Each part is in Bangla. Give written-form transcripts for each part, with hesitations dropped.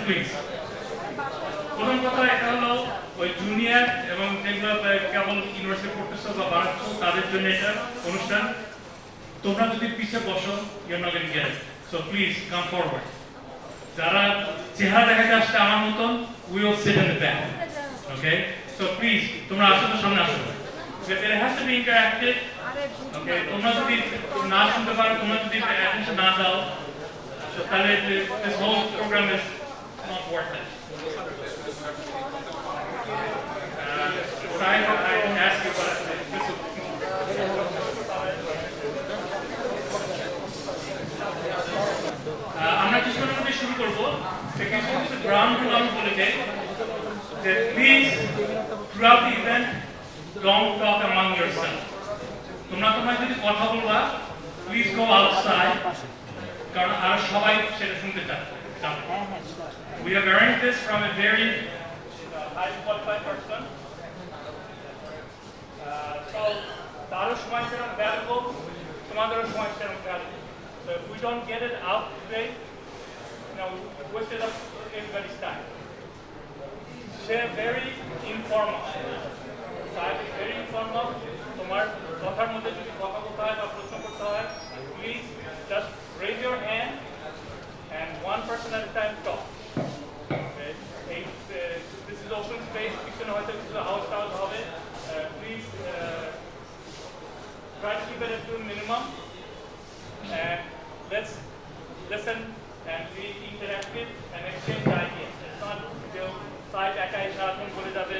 প্লিজ। প্রথম কথা এটা হলো ওই জুনিয়র এবং যেগুলো কেবল ইউনিভার্সিটি পড়তেছো বা বানাচ্ছো তাদের জন্য এটা অনুষ্ঠান। তোমরা যদি পিছে বসো you are not going to get it, so please come forward. যারা চেহারা দেখাতে আসছে আমার মতন, we will sit in the back, okay? So please তোমরা আসো, তো সামনে আসো, it has to be interactive. Okay, তোমরা যদি না শুনতে পারো, তোমরা যদি অ্যাটেনশন না দাও, so তাহলে this whole program is not worth it. Saif, I can ask you what this will আমরা কিছুক্ষণ মধ্যে শুরু করবো। কিছু গ্রাউন্ড রুল আমি বলে যাই যে please throughout the event don't talk among yourselves. তোমরা যদি কথা বলবা, প্লিজ গো আউটসাইড, কারণ আর সবাই সেটা শুনতে চায়। We have earned this from a very high qualified person. So তারও সময় সেরকম ভ্যালুবল, তোমাদেরও সময় সেরকম valuable. So if we don't get it out today, we wasted up everybody's time. They're very informal. Saif is very informal. তোমার কথার মধ্যে যদি কথা বলতে হয় বা প্রশ্ন করতে হয়, please just raise your hand and one person at a time talk. Okay? This is open space. পিছনে হয়তো কিছু house হবে. Please try to keep it to a minimum. And let's listen and be interactive and exchange ideas. It's not until Saif একাই সারাক্ষণ বলে যাবে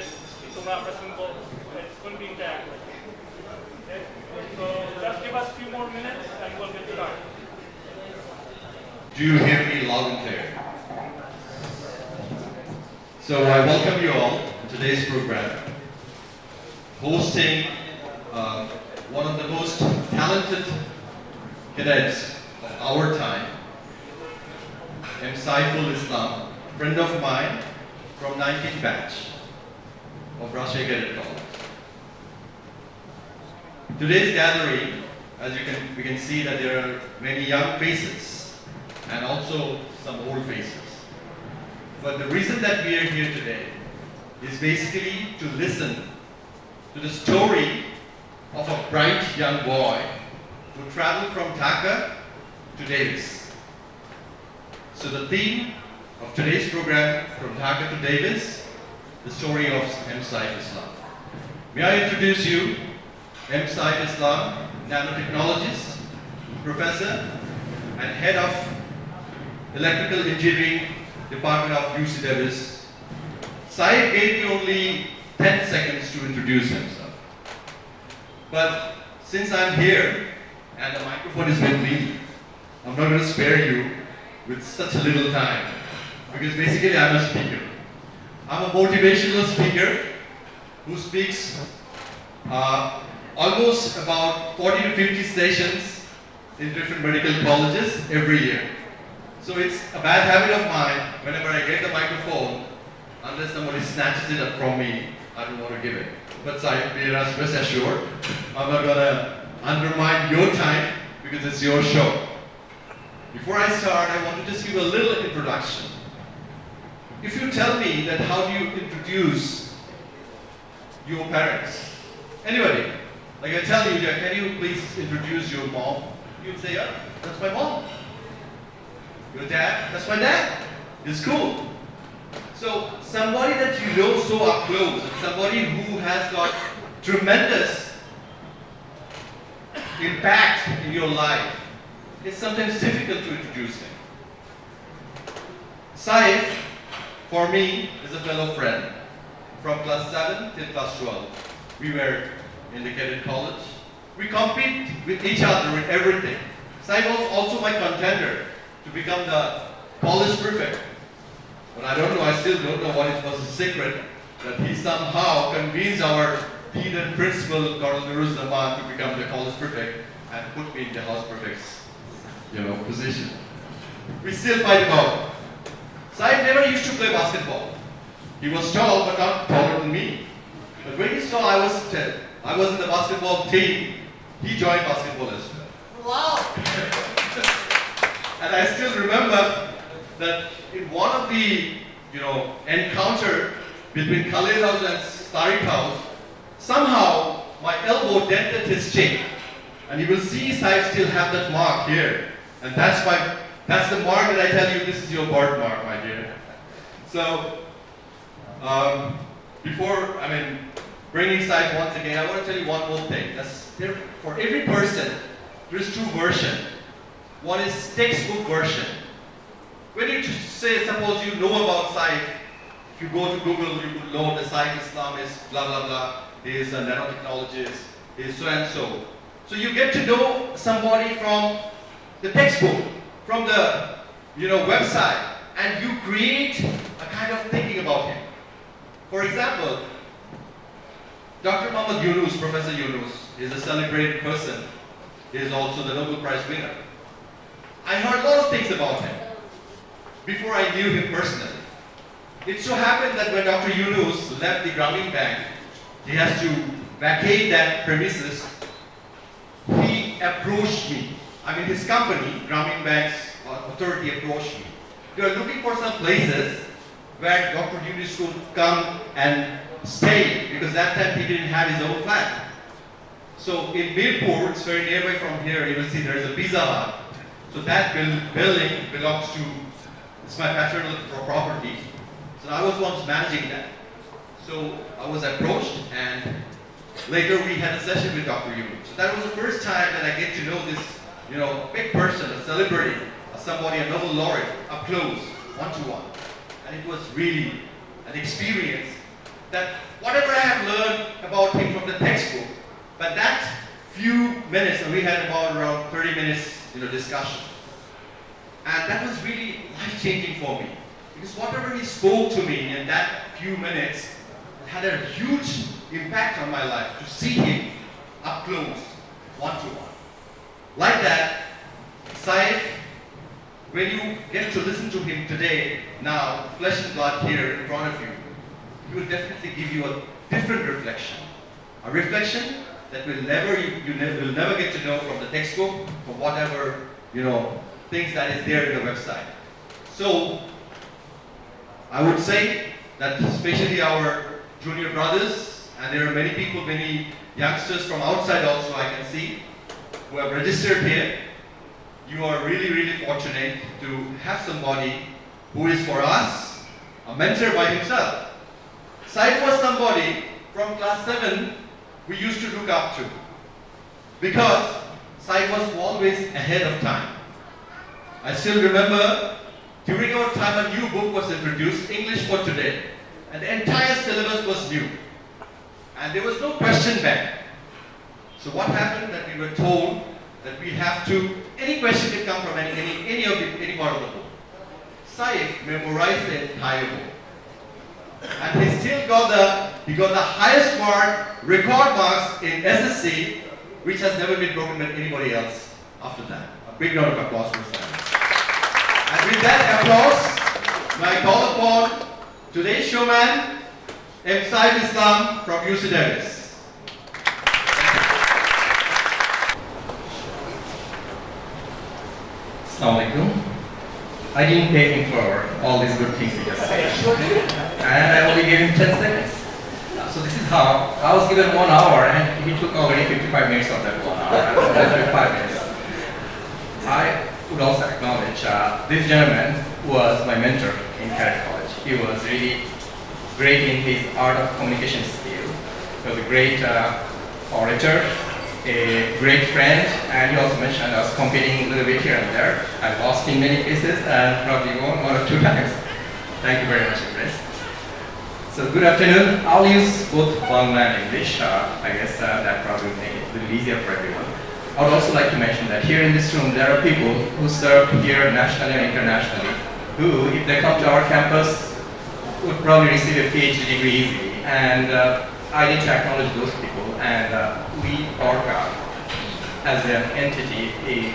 তোমরা আমরা শুনবো. It's going to be interactive. Okay? So just give us a few more minutes and we'll get started. Do you hear me loud and clear? So I welcome you all to today's program, hosting one of the most talented cadets of our time, Saiful Islam, friend of mine from 19th batch of Rajshahi Cadet College. Today's gathering, as we can see that there are many young faces and also some old faces. But the reason that we are here today is basically to listen to the story of a bright young boy who traveled from Dhaka to Davis. So the theme of today's program, From Dhaka to Davis, the story of Saif Islam. May I introduce you, Saif Islam, nanotechnologist, professor, and head of electrical engineering department of UC Davis. Saif gave me only 10 seconds to introduce himself. But since I'm here and the microphone is with me, I'm not going to spare you with such a little time, because basically I'm a speaker. I'm a motivational speaker who speaks almost about 40 to 50 sessions in different medical colleges every year. So it's a bad habit of mine, whenever I get the microphone, unless somebody snatches it up from me, I don't want to give it. But Saif, rest assured, I'm not going to undermine your time, because it's your show. Before I start, I want to just give a little introduction. If you tell me that how do you introduce your parents? Anybody? Like I tell you, can you please introduce your mom? You'd say, yeah, that's my mom. Your dad? That's my dad. It's cool. So somebody that you know so up close, somebody who has got tremendous impact in your life, it's sometimes difficult to introduce him. Saif, for me, is a fellow friend. From class 7 till class 12, we were in the cadet college. We compete with each other with everything. Saif was also my contender to become the college prefect. But I don't know, I still don't know what it was a secret, that he somehow convinced our dean and principal, Colonel Nuruz Zaman, to become the college prefect and put me in the house prefect's position. We still fight about it. Saif never used to play basketball. He was tall, but not taller than me. But when he saw I was in the basketball team, he joined basketball as well. Wow! And I still remember that in one of the encounter between Khalid House and Tariq House, somehow my elbow dented his chin. And you will see Saif still have that mark here. And that's the mark that I tell you, this is your birthmark, my dear. So, before, bringing Saif once again, I want to tell you one more thing. For every person, there is two versions. One is textbook version. When you say, suppose you know about Saif, if you go to Google, you could know the Saif Islam is blah blah blah, he is a nanotechnologist, he is so and so. So you get to know somebody from the textbook, from the website, and you create a kind of thinking about him. For example, Dr. Muhammad Yunus, Professor Yunus, is a celebrated person. He is also the Nobel Prize winner. I heard a lot of things about him before I knew him personally. It so happened that when Dr. Yunus left the Grameen Bank, he has to vacate that premises. He approached me. His company, Grameen Bank's authority, approached me. They were looking for some places where Dr. Yunus could come and stay, because that time he didn't have his own flat. So in Mirpur, it's very nearby from here, you will see there is a Pizza Hut. So that building belongs to, it's my paternal property. So I was once managing that. So I was approached, and later we had a session with Dr. Yunus. So that was the first time that I get to know this, big person, a celebrity, somebody, a Nobel laureate, up close, one-to-one. And it was really an experience that whatever I have learned about him from the textbook, but that few minutes, and we had about around 30 minutes, discussion. And that was really life-changing for me. Because whatever he spoke to me in that few minutes, it had a huge impact on my life to see him up close, one-to-one. Like that, Saif, when you get to listen to him today, now, flesh and blood here in front of you, he will definitely give you a different reflection. A reflection that will will never get to know from the textbook, from whatever, things that is there in the website. So, I would say that especially our junior brothers, and there are many people, many youngsters from outside also I can see, who have registered here. You are really, really fortunate to have somebody who is for us a mentor by himself. Saif was somebody from class 7 we used to look up to, because Saif was always ahead of time. I still remember during our time a new book was introduced, English for Today, and the entire syllabus was new. And there was no question bank. So what happened that we were told that we have to, any question can come from any part of the book. Saif memorized the entire book. And he still got the highest mark, record marks in SSC, which has never been broken by anybody else after that. A big round of applause for Saif. And with that applause, I call upon today's showman, M. Saif Islam from UC Davis. Assalamualaikum. I didn't pay him for all these good things he just said. And I only gave him 10 seconds. So this is how I was given 1 hour and he took already 55 minutes of that 1 hour. That's 5 minutes. I would also acknowledge this gentleman was my mentor in Cadet College. He was really great in his art of communication skill. He was a great orator, a great friend, and he also mentioned I was competing a little bit here and there. I lost in many cases and probably won 1 or 2 times. Thank you very much, Chris. So good afternoon. I'll use both Bangla and English. I guess that probably will make it a little easier for everyone. I would also like to mention that here in this room there are people who serve here nationally and internationally who, if they come to our campus, would probably receive a PhD degree easily. And I need to acknowledge those people, and we, ORCA, as an entity, is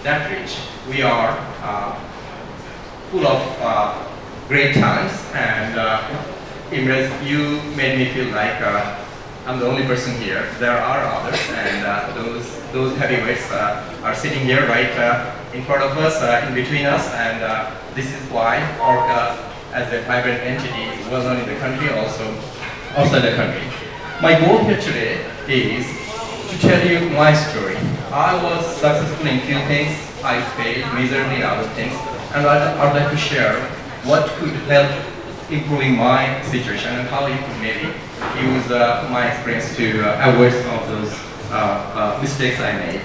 that rich. We are full of great talents, and Imrez, you made me feel like I'm the only person here. There are others, and those heavyweights are sitting here right in front of us, in between us, and this is why ORCA, as a vibrant entity, is well known in the country, also outside the country. My goal here today is to tell you my story. I was successful in few things, I failed miserably in other things, and I'd like to share what could help improving my situation and how you could maybe use my experience to avoid some of those mistakes I made.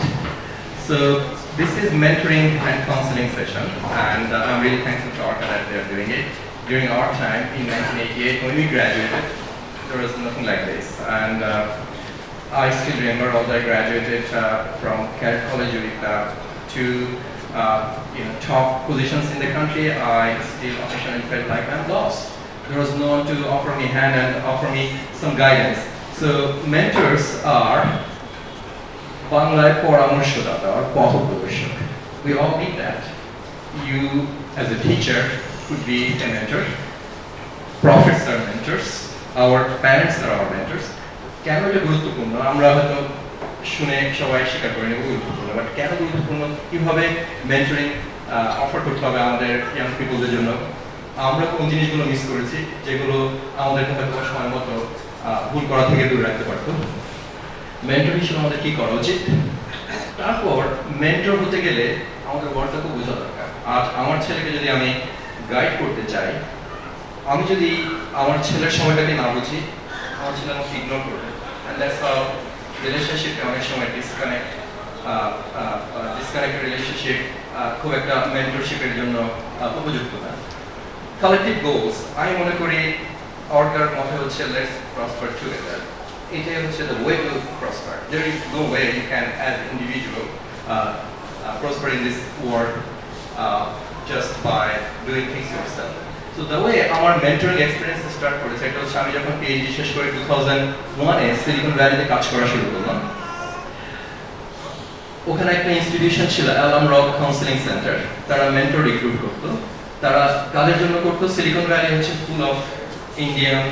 So this is mentoring and counseling session, and I'm really thankful to ORCA that they're doing it. During our time in 1988, when we graduated, there was nothing like this, and I still remember, although I graduated from Cadet College with two top positions in the country, I still occasionally felt like I'm lost. There was no one to offer me a hand and offer me some guidance. So mentors are Banglaয় পরামর্শদাতা or পথপ্রদর্শক. We all need that. You, as a teacher, could be a mentor. Prophets are mentors. Our parents are our mentors. কেন এটা গুরুত্বপূর্ণ? আমরা হয়তো শুনে সবাই স্বীকার করে নেব গুরুত্বপূর্ণ, বাট কেন গুরুত্বপূর্ণ, কিভাবে মেন্টরিং অফার করতে হবে আমাদের ইয়াং পিপলদের জন্য? আমরা কোন জিনিসগুলো মিস করেছি যেগুলো আমাদেরকে হয়তো সময় মতো ভুল করা থেকে দূরে রাখতে পারতো? মেন্টর হিসেবে আমাদের কি করা উচিত? তারপর মেন্টর হতে গেলে আমাদের ওয়ার্ডটাকে বোঝা দরকার। আর আমার ছেলেকে যদি আমি গাইড করতে চাই, আমি যদি আমার ছেলের সময়টাকে না বুঝি, আমার ছেলে আমাকে ইগনোর করবে, and that's how relationship অনেক সময় ডিসকানেক্ট রিলেশনশিপ খুব একটা মেন্টরশিপের জন্য উপযুক্ত না। কালেক্টিভ গোলস, আমি মনে করি ORCAর মতে হচ্ছে লেটস প্রসপার টুগেদার। এটাই হচ্ছে the way to prosper. There is no way you can, as an individual, prosper in this world just by doing things yourself. So the way আমার mentoring experience start করেছে, এটা হচ্ছে আমি যখন PhD শেষ করে 2001-এ সিলিকন ভ্যালিতে কাজ করা শুরু করলাম। ওখানে একটা ইনস্টিটিউশন ছিল অ্যালাম রক কাউন্সেলিং সেন্টার, তারা মেন্টর রিক্রুট করতো। তারা কাদের জন্য করতো? সিলিকন ভ্যালি হচ্ছে full of Indian,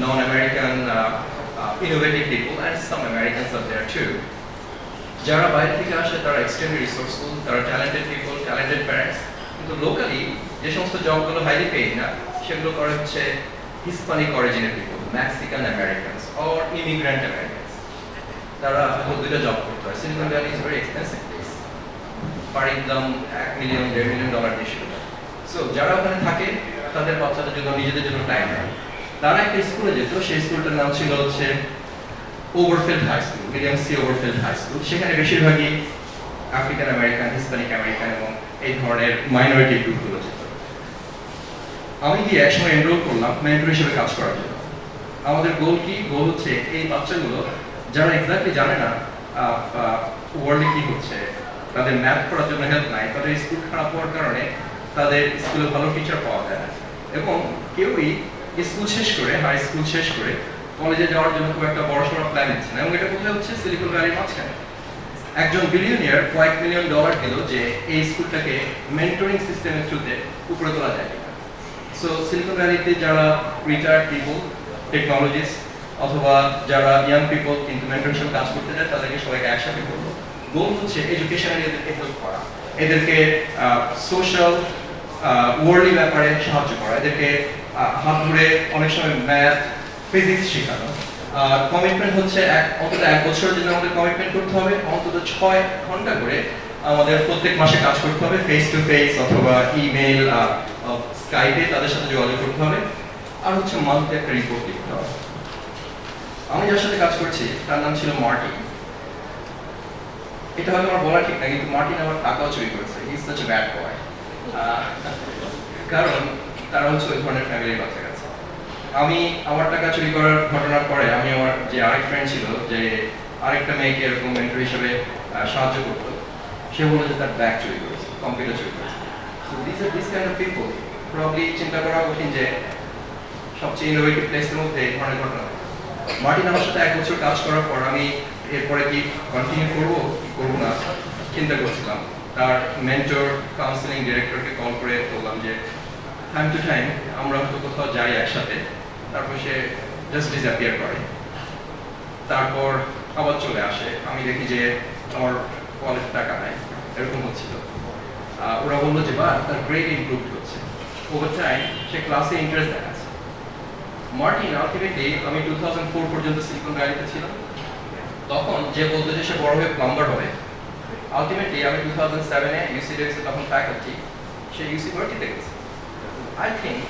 non American, innovative people, and some Americans are there too. যারা বাইরে থেকে আসে তারা extremely resourceful, তারা talented people, talented parents, কিন্তু locally যে সমস্ত জবগুলো highly paid না, সেগুলো করে হচ্ছে Hispanic origin people, Mexican Americans or immigrant Americans. তারা হয়তো দুইটা জব করতে হয়। Silicon Valley is very expensive place. Per income $1 million, $1.5 million দিয়ে শুরু হয়। So যারা ওখানে থাকে তাদের বাচ্চাদের জন্য নিজেদের জন্য টাইম নেই। তারা একটা স্কুলে যেত, সেই স্কুলটার নাম ছিল হচ্ছে ওভারফিল্ড হাই স্কুল, মিডিয়াম সি ওভারফিল্ড হাই স্কুল। সেখানে বেশিরভাগই আফ্রিকান আমেরিকান, হিসপ্যানিক আমেরিকান এবং এই ধরনের মাইনরিটি গ্রুপগুলো যেত। আমি গিয়ে একসময় এনরোল করলাম মেন্টর হিসেবে কাজ করার জন্য। আমাদের গোল কি? গোল হচ্ছে এই বাচ্চাগুলো যারা এক্স্যাক্টলি জানে না ওয়ার্ল্ডে কি হচ্ছে, তাদের ম্যাথ করার জন্য হেল্প নাই, তাদের স্কুল খারাপ হওয়ার কারণে তাদের স্কুলে ভালো টিচার পাওয়া যায় না, এবং কেউই স্কুল শেষ করে, হাই স্কুল শেষ করে কলেজে যাওয়ার জন্য খুব একটা বড়সড় প্ল্যান নিচ্ছে না, এবং এটা কোথায় হচ্ছে? সিলিকন ভ্যালির মাঝখানে। একজন বিলিয়নিয়ার কয়েক $1 million দিল যে এই স্কুলটাকে মেন্টরিং সিস্টেমের থ্রুতে উপরে তোলা যায় কিনা। সো সিলিকন ভ্যালিতে যারা রিটায়ার্ড পিপল, টেকনোলজিস্ট, অথবা যারা ইয়াং পিপল কিন্তু মেন্টর হিসেবে কাজ করতে চায়, তাদেরকে সবাইকে একসাথে করবো। গোল হচ্ছে এডুকেশনালি এদেরকে হেল্প করা, এদেরকে সোশ্যাল ওয়ার্ল্ডলি ব্যাপারে সাহায্য করা, এদেরকে হাত ধরে অনেক সময় ম্যাথ, ফিজিক্স শেখানো। আর কমিটমেন্ট হচ্ছে অন্তত 1 বছরের জন্য আমাদের কমিটমেন্ট করতে হবে, অন্তত 6 ঘন্টা করে আমাদের প্রত্যেক মাসে কাজ করতে হবে, ফেস টু ফেস অথবা ইমেল, স্কাইপে তাদের সাথে যোগাযোগ করতে হবে। আর হচ্ছে মান্থলি একটা রিপোর্ট লিখতে হবে। আমি যার সাথে কাজ করছি তার নাম ছিল মার্টিন। এটা হয়তো আমার বলা ঠিক না, কিন্তু মার্টিন আমার টাকাও চুরি করেছে। He is such a bad boy. কারণ তারা হচ্ছে ওই ধরনের ফ্যামিলির কাছাকাছি। আমি আমার টাকা চুরি করার ঘটনার পরে আমি আমার যে আরেক ফ্রেন্ড ছিল, যে আরেকটা মেয়েকে এরকম মেন্টর হিসেবে সাহায্য করতো, সে বলল যে তার ব্যাগ চুরি করেছে, কম্পিউটার চুরি করেছে। So this are this kind of people. Probably চিন্তা করা কঠিন যে সবচেয়ে ইনোভেটিভ প্লেসের মধ্যে এই ধরনের ঘটনা। মার্টিন আমার সাথে 1 বছর কাজ করার পর আমি এরপরে কি কন্টিনিউ করবো কি করবো না চিন্তা করছিলাম। তার মেন্টর কাউন্সিলিং ডিরেক্টরকে কল করে বললাম যে টাইম টু টাইম আমরা হয়তো কোথাও যাই একসাথে, তারপর সে জাস্ট ডিসঅ্যাপিয়ার করে, তারপর আবার চলে আসে। আমি দেখি যে আমার ওয়ালেটে টাকা নাই, এরকম হচ্ছিল। ওরা বললো যে বা তার গ্রেড ইমপ্রুভ হচ্ছে, ওভার টাইম সে ক্লাসে ইন্টারেস্ট দেখাচ্ছে। মার্টিন আলটিমেটলি, আমি 2004 পর্যন্ত সিলিকন ভ্যালিতে ছিলাম, তখন যে বলতো যে সে বড় হয়ে প্লাম্বার হবে, আলটিমেটলি আমি 2007-এ ইউসি ডেভিসে তখন ফ্যাকাল্টি, সে ইউসি ভার্সিটিতে গেছে। আই থিঙ্ক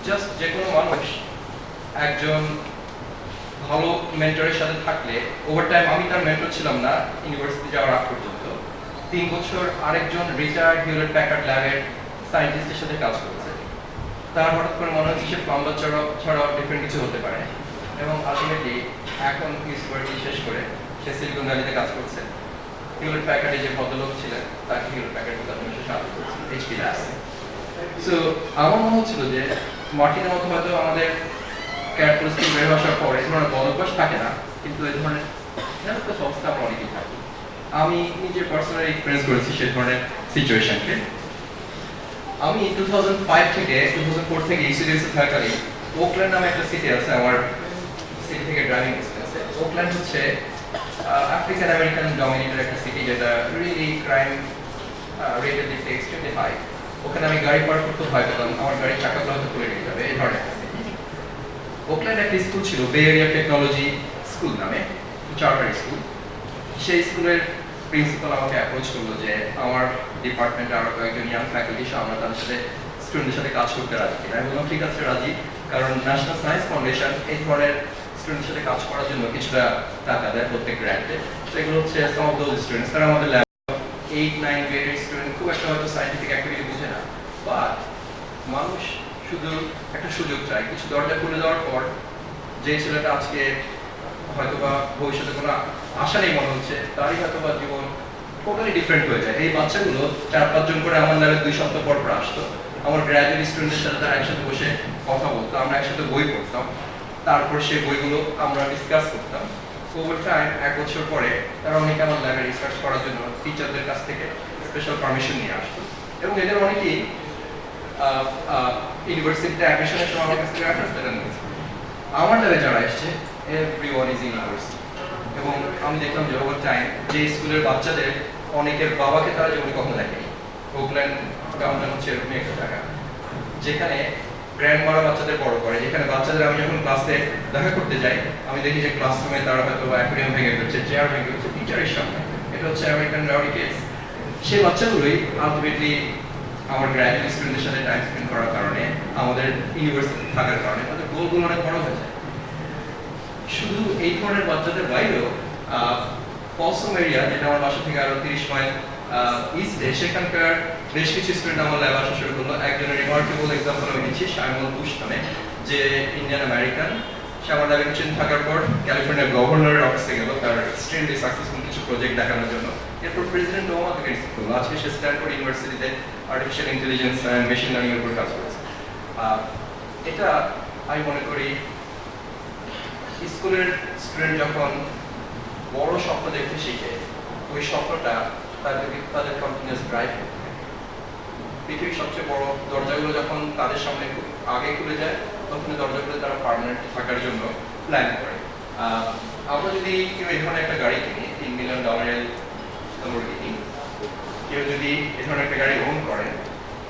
জাস্ট যে কোনো মানুষ একজন ভালো মেন্টরের সাথে থাকলে, ওভার টাইম আমি তার মেন্টর ছিলাম না ইউনিভার্সিটি যাওয়ার আগ পর্যন্ত, 3 বছর আরেকজন রিটায়ার্ড হিউলেট প্যাকার্ড ল্যাবের সায়েন্টিস্টের সাথে কাজ করেছে। তার হঠাৎ করে মনে হচ্ছে সে প্লাম্বার ছাড়াও ডিফারেন্ট কিছু হতে পারে, এবং আলটিমেটলি এখন ইউনিভার্সিটি শেষ করে সে সিলিকন ভ্যালিতে কাজ করছে। হিউলেট প্যাকার্ডে যে ভদ্রলোক ছিলেন তাকে হিউলেট প্যাকার্ড সে সাহায্য করছে এইচপি ল্যাবসে। সো আমার মনে হচ্ছিল যে মার্টিনের মতো হয়তো আমাদের ক্যারেক্টারিস্টিক বের আসার পরে এই ধরনের বদভ্যাস থাকে না, কিন্তু এই ধরনের সংস্থা আমরা অনেকেই থাকি। আমি নিজে পার্সোনালি এক্সপিরিয়েন্স করেছি সেই ধরনের সিচুয়েশনকে। আমি 2005 থেকে 2004 থেকে ইউসিডিএসে থাকাকালীন ওকল্যান্ড নামে একটা সিটি আছে আমার সিটি থেকে ড্রাইভিং ডিস্টেন্সে। ওকল্যান্ড হচ্ছে আফ্রিকান আমেরিকান ডমিনেটেড একটা সিটি, যেটা রিয়েলি ক্রাইম রেটের দিক থেকে এক্সট্রিমলি হাই। ওখানে আমি গাড়ি পার্ক করতে ভয় পেতাম, আমার গাড়ির চাকাগুলো হয়তো খুলে নিয়ে যাবে, এই ধরনের একটা সিটি। ওকল্যান্ড একটা স্কুল ছিল, বে এরিয়া টেকনোলজি স্কুল নামে, চার্টার স্কুল। সেই স্কুলের প্রিন্সিপাল আমাকে অ্যাপ্রোচ করলো যে আমার ডিপার্টমেন্টে আরো কয়েকজন ইয়াং ফ্যাকাল্টি সহ আমরা তাদের সাথে স্টুডেন্টদের সাথে কাজ করতে রাজি কিনা। আমি বললাম ঠিক আছে রাজি, কারণ ন্যাশনাল সায়েন্স ফাউন্ডেশন এই ধরনের স্টুডেন্টের সাথে কাজ করার জন্য কিছুটা টাকা দেয় প্রত্যেক গ্র্যান্টে। তো এগুলো হচ্ছে সাম অফ দোজ স্টুডেন্টস, তারা আমাদের ল্যাব 8-9 গ্রেডের স্টুডেন্ট, খুব একটা হয়তো সায়েন্টিফিক অ্যাক্টিভিটি বুঝে না, বাট মানুষ শুধু একটা সুযোগ চায়। কিছু দরজা খুলে দেওয়ার পর যে ছেলেটা আজকে হয়তোবা ভবিষ্যতে কোনো আশা নেই মনে হচ্ছে, তারই হয়তোবা জীবন টোটালি ডিফারেন্ট হয়ে যায়। এই বাচ্চাগুলো 4-5 জন করে আমার ল্যাবে 2 সপ্তাহ পর পর আসতো। আমার গ্র্যাজুয়েট স্টুডেন্টের সাথে তারা একসাথে বসে কথা বলতো, আমরা একসাথে বই পড়তাম, তারপর সেই বইগুলো আমরা ডিসকাস করতাম। ওভার টাইম 1 বছর পরে তারা অনেকে আমার ল্যাবে রিসার্চ করার জন্য টিচারদের কাছ থেকে স্পেশাল পারমিশন নিয়ে আসতো, এবং এদের অনেকেই ইউনিভার্সিটিতে অ্যাডমিশনের সময় আমার কাছ থেকে রেফারেন্স লেটার নিয়েছে। আমার ল্যাবে যারা এসছে এভরিওয়ান ইজ ইউনিভার্সিটি, এবং আমি দেখলাম যে ওভার টাইম যে স্কুলের বাচ্চাদের অনেকের বাবাকে তারা যেমন কখনো দেখেনি। ওকল্যান্ড টাউনটা হচ্ছে এরকমই একটা জায়গা যেখানে গ্র্যান্ডমারা বাচ্চাদের বড় করে, যেখানে বাচ্চাদের আমি যখন ক্লাসে দেখা করতে যাই আমি দেখি যে ক্লাসরুমে তারা হয়তো অ্যাকুয়ারিয়াম ভেঙে ফেলছে, চেয়ার ভেঙে ফেলছে টিচারের সামনে। এটা হচ্ছে আমেরিকান রাউডি কেস। সেই বাচ্চাগুলোই আলটিমেটলি আমার গ্র্যাজুয়েট স্টুডেন্টের সাথে টাইম স্পেন্ড করার কারণে, আমাদের ইউনিভার্সিটি থাকার কারণে তাদের গোলগুলো অনেক বড় হয়ে যায়। শুধু এই ধরনের বাচ্চাদের বাইরেও পলসম এরিয়া, যেটা আমার বাসা থেকে আরো 30 মাইল ইস্টে, সেখানকার বেশ কিছু স্টুডেন্ট আমার ল্যাবে আসা শুরু করলো। একজনের রিমার্কেবল এক্সাম্পল আমি দিচ্ছি, সাইমন বুশ নামে, যে ইন্ডিয়ান আমেরিকান। সে আমার ল্যাবে কিছুদিন থাকার পর ক্যালিফোর্নিয়া গভর্নরের অফিসে গেল তার এক্সট্রিমলি সাকসেসফুল কিছু প্রজেক্ট দেখানোর জন্য। এরপর প্রেসিডেন্ট ওবামা থেকে রিসিভ করলো। আজকে সে স্ট্যানফোর্ড ইউনিভার্সিটিতে artificial intelligence and machine learning এর উপর কাজ করেছে। এটা আমি মনে করি স্কুলের স্টুডেন্ট যখন বড় স্বপ্ন দেখতে শিখে, ওই স্বপ্নটা তাদের কন্টিনিউয়াস ড্রাইভ করতে থাকে। পৃথিবীর সবচেয়ে বড় দরজাগুলো যখন তাদের সামনে খুব আগে খুলে যায়, তখন দরজাগুলো তারা পার্মানেন্টলি থাকার জন্য প্ল্যান করে। আমরা যদি কেউ এই ধরনের একটা গাড়ি কিনি, $3 মিলিয়ন কিনি, কেউ যদি এই ধরনের একটা গাড়ি ওন করেন,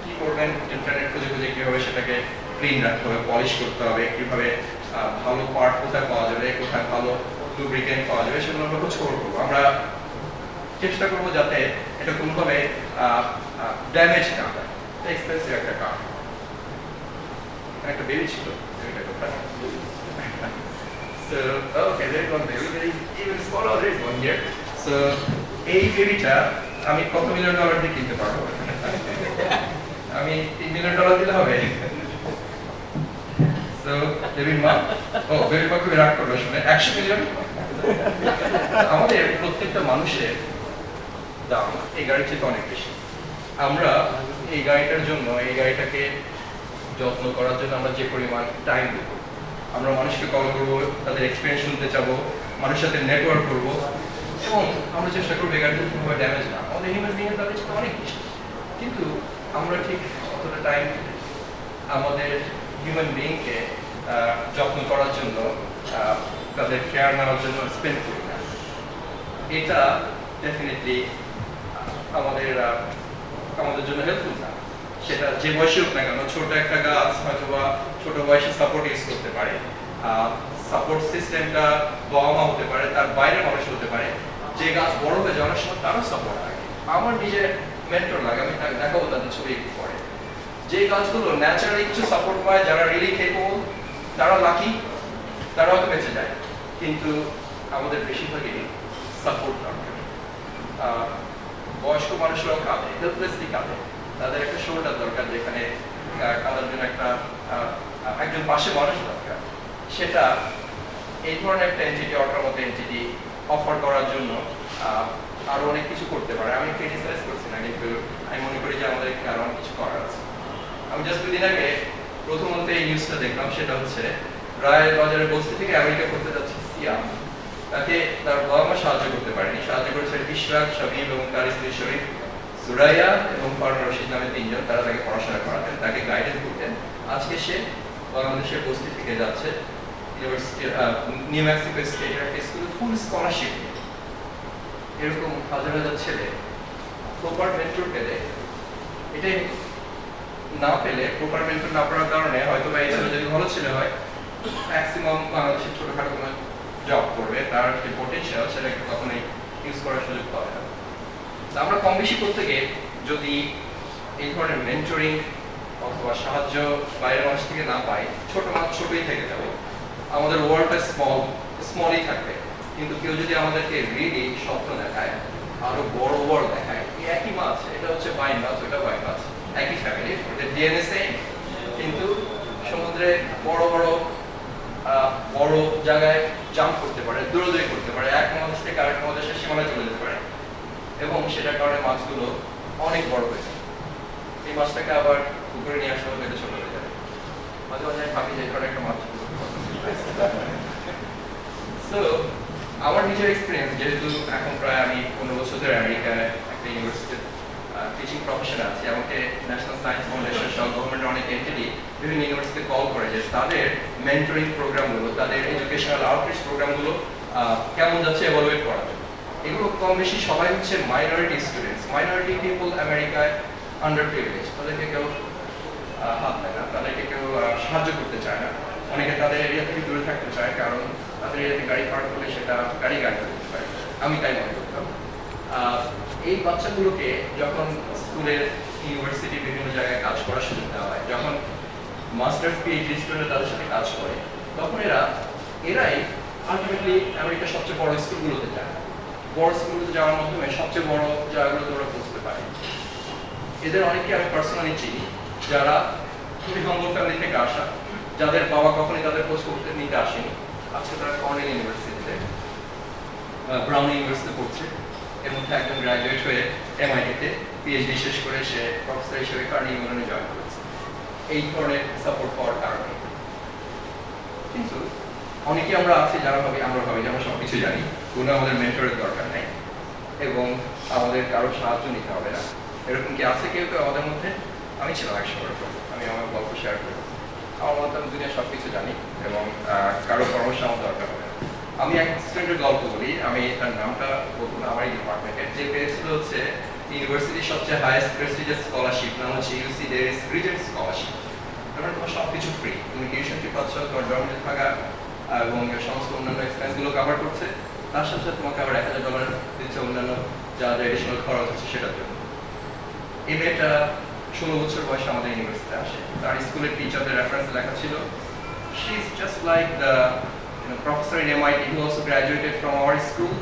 কি করবেন? ইন্টারনেট খুঁজে খুঁজে কিভাবে সেটাকে ক্লিন রাখতে হবে, পলিশ করতে হবে, কিভাবে ভালো পার্ট কোথায় পাওয়া যাবে, কোথায় ভালো লুব্রিকেন্ট পাওয়া যাবে, সেগুলো আমরা খোঁজ খবর করবো। আমরা চেষ্টা করবো যাতে এটা কোনোভাবে ড্যামেজ না হয়। এক্সপেন্সিভ একটা কার। একটা বেবি ছিল, বেবিটা কোথায়? So, okay, there is one baby. There is even smaller. There is one here. So, এই বেবিটা আমি কত $1 মিলিয়ন দিয়ে কিনতে পারবো? আমি $3 মিলিয়ন দিলে হবে? So, বেবির মা, বেবির মা খুবই রাগ করবে শুনে, 100 মিলিয়ন। আমাদের প্রত্যেকটা মানুষের দাম এই গাড়ির চেয়ে অনেক বেশি। আমরা এই গাড়িটার জন্য, এই গাড়িটাকে যত্ন করার জন্য আমরা যে পরিমাণ টাইম দেব, আমরা মানুষকে কল করবো, তাদের এক্সপিরিয়েন্স শুনতে চাবো, মানুষের সাথে নেটওয়ার্ক করবো, এবং আমরা চেষ্টা করবো এই গাড়িটা কোনোভাবে ড্যামেজ না। আমাদের হিউম্যান বিংয়ের তাদের চেয়ে অনেক বেশি, কিন্তু আমরা ঠিক অতটা টাইম আমাদের হিউম্যান বিংকে যত্ন করার জন্য, তাদের কেয়ার নেওয়ার জন্য স্পেন্ড করি না। এটা ডেফিনেটলি আমাদের আমাদের জন্য হেল্পফুল না। সেটা যে বয়সে হোক না কেন, ছোট একটা গাছ হয়তো বা ছোট বয়সে সাপোর্ট ইউজ করতে পারে, সাপোর্ট সিস্টেমটা বাবা মা হতে পারে, তার বাইরে মানুষ হতে পারে। যে গাছ বড় হয়ে যাওয়ার সময় তারও সাপোর্ট লাগে। আমার নিজের মেন্টর লাগে, আমি তাকে দেখাবো তাদের ছবি একটু পরে। যে গাছগুলো ন্যাচারালি কিছু সাপোর্ট পায়, যারা রিয়েলি কেপেবল, তারা লাকি, তারা হয়তো বেঁচে যায়। কিন্তু আমাদের বেশিরভাগই সাপোর্ট দরকার। বয়স্ক মানুষরাও কাঁদে, হেল্পলেসলি কাঁদে, তাদের একটা শোল্ডার দরকার যেখানে কাঁদার জন্য একজন পাশে মানুষ দরকার। সেটা এই ধরনের একটা এনটিটি, অর্কার মতো এনটিটি অফার করার জন্য আরো অনেক কিছু করতে পারে। আমি ক্রিটিসাইজ করছি না, কিন্তু আমি মনে করি যে আমাদের আরো অনেক কিছু করার আছে। আমি জাস্ট 2 দিন আগে প্রথমত এই নিউজটা দেখলাম, সেটা হচ্ছে রায় বাজারের বস্তি থেকে আমেরিকা করতে যাচ্ছে সিয়াম, তাকে তার বাবা মা সাহায্য করতে পারেনি। সাহায্য করেছে ইশরাক, শামীম এবং তার স্ত্রী শরীফ, সুরাইয়া এবং ফারুন রশিদ নামে 3 জন। তারা তাকে পড়াশোনা করাতেন, তাকে গাইডেন্স করতেন। আজকে সে বাংলাদেশের বস্তি থেকে যাচ্ছে ইউনিভার্সিটি নিউ মেক্সিকো স্টেটের একটা স্কুলে ফুল স্কলারশিপ নিয়ে। এরকম হাজার হাজার ছেলে প্রপার মেন্টর পেলে, এটাই না পেলে, প্রপার মেন্টর না পাওয়ার কারণে হয়তো বা এই ছেলে যদি ভালো ছেলে হয়, ম্যাক্সিমাম বাংলাদেশের ছোটখাটো কোনো জব করবে, তার যে পটেনশিয়াল সেটাকে কখনোই ইউজ করার সুযোগ পাবে না। আমরা কম বেশি করতে গিয়ে যদি এই ধরনের মেন্টরিং অথবা সাহায্য বাইরের মানুষ থেকে না পাই, ছোট মানুষ ছোটই থেকে যাবে, আমাদের ওয়ার্ল্ডটা স্মলই থাকবে। কিন্তু কেউ যদি আমাদেরকে রিয়েলি স্বপ্ন দেখায়, আরো বড় ওয়ার্ল্ড দেখায়, এই একই মাছ, এটা হচ্ছে বাইন মাছ, ওটা বাইন মাছ, একই ফ্যামিলি, ওদের ডিএনএ সেম, কিন্তু সমুদ্রে বড় বড় জায়গায় জাম্প করতে পারে, দৌড়াদৌড়ি করতে পারে, এক মহাদেশ থেকে আরেক মহাদেশের সীমানায় চলে যেতে পারে, এবং সেটার কারণে মাছগুলো অনেক বড় হয়ে যায়। এই মাছটাকে আবার পুকুরে নিয়ে আসা হলে ছোট হয়ে যাবে। মাঝে মাঝে আমি ভাবি যে এই ধরনের একটা মাছ। সো আমার নিজের এক্সপিরিয়েন্স, যেহেতু এখন প্রায় আমি 15 বছর ধরে আমেরিকায় একটা ইউনিভার্সিটির টিচিং প্রফেশনে আছি, আমাকে ন্যাশনাল সায়েন্স ফাউন্ডেশন সহ গভর্নমেন্টের অনেক এন্টিটি বিভিন্ন ইউনিভার্সিটি কল করে যে তাদের মেন্টরিং প্রোগ্রামগুলো, তাদের এডুকেশনাল আউটরিচ প্রোগ্রামগুলো কেমন যাচ্ছে এভালুয়েট করার জন্য। এগুলো কম বেশি সবাই হচ্ছে মাইনরিটি স্টুডেন্টস, মাইনরিটি পিপল আমেরিকায় আন্ডার প্রিভিলেজ, তাদেরকে কেউ হাত দেয় না, তাদেরকে কেউ সাহায্য করতে চায় না। অনেকে তাদের এরিয়া থেকে দূরে থাকতে চায়, কারণ তাদের এরিয়াতে গাড়ি পার্ক করলে সেটা গাড়ি দিতে পারে। আমি তাই মনে করতাম। এই বাচ্চাগুলোকে যখন স্কুলের, ইউনিভার্সিটি, বিভিন্ন জায়গায় কাজ করার সুযোগ দেওয়া হয়, যখন মাস্টার্স পিএইচডি স্টুডেন্ট তাদের সাথে কাজ করে, তখন এরাই আলটিমেটলি আমেরিকার সবচেয়ে বড় স্কুলগুলোতে যায়। বড় স্কুলগুলোতে যাওয়ার মাধ্যমে সবচেয়ে বড় জায়গাগুলোতে ওরা পৌঁছতে পারে। এদের অনেকে আমি পার্সোনালি চিনি, যারা খুবই হাম্বল ফ্যামিলি থেকে আসা, যাদের বাবা কখনোই তাদের খোঁজ করতে নিতে আসেনি। আজকে তারা কর্নেল ইউনিভার্সিটিতে, ব্রাউন ইউনিভার্সিটি পড়ছে। এর মধ্যে একজন গ্রাজুয়েট হয়ে এমআইটিতে পিএইচডি শেষ করে সে প্রফেসর হিসেবে কার্নেগি মেলনে জয়েন করেছে এই ধরনের সাপোর্ট পাওয়ার কারণে। কিন্তু অনেকে আমরা আছি যারা ভাবি যে আমরা সবকিছু জানি, কোনো আমাদের মেন্টরের দরকার নেই এবং আমাদের কারো সাহায্য নিতে হবে না। এরকম কি আছে কেউ আমাদের মধ্যে? আমি ছিলাম 100%। আমি আমার গল্প শেয়ার করি। আমার মধ্যে আমি দুনিয়া সবকিছু জানি এবং কারো পরামর্শ আমার দরকার হবে না। আমি এক স্টুডেন্টের গল্প বলি, আমি তার নামটা বলবো না, আমার ডিপার্টমেন্টের, যে পেয়েছিল হচ্ছে ইউনিভার্সিটির সবচেয়ে হাইয়েস্ট প্রেস্টিজিয়াস স্কলারশিপ, নাম হচ্ছে ইউসি ডেভিস ব্রিজেট স্কলারশিপ। তারপরে তোমার সবকিছু ফ্রি, তুমি টিউশন ফি পাচ্ছ, তোমার ডরমিটরি থাকা এবং সমস্ত অন্যান্য এক্সপেন্সগুলো কভার করছে, তার সাথে সাথে তোমাকে আবার $1000 দিচ্ছে অন্যান্য যা এডিশনাল খরচ হচ্ছে সেটার জন্য। এই মেয়েটা 16 বছর বয়সে আমাদের ইউনিভার্সিটিতে আসে। তার স্কুলের টিচারদের রেফারেন্স লেখা ছিল, she is just like the professor in MIT who also graduated from our school,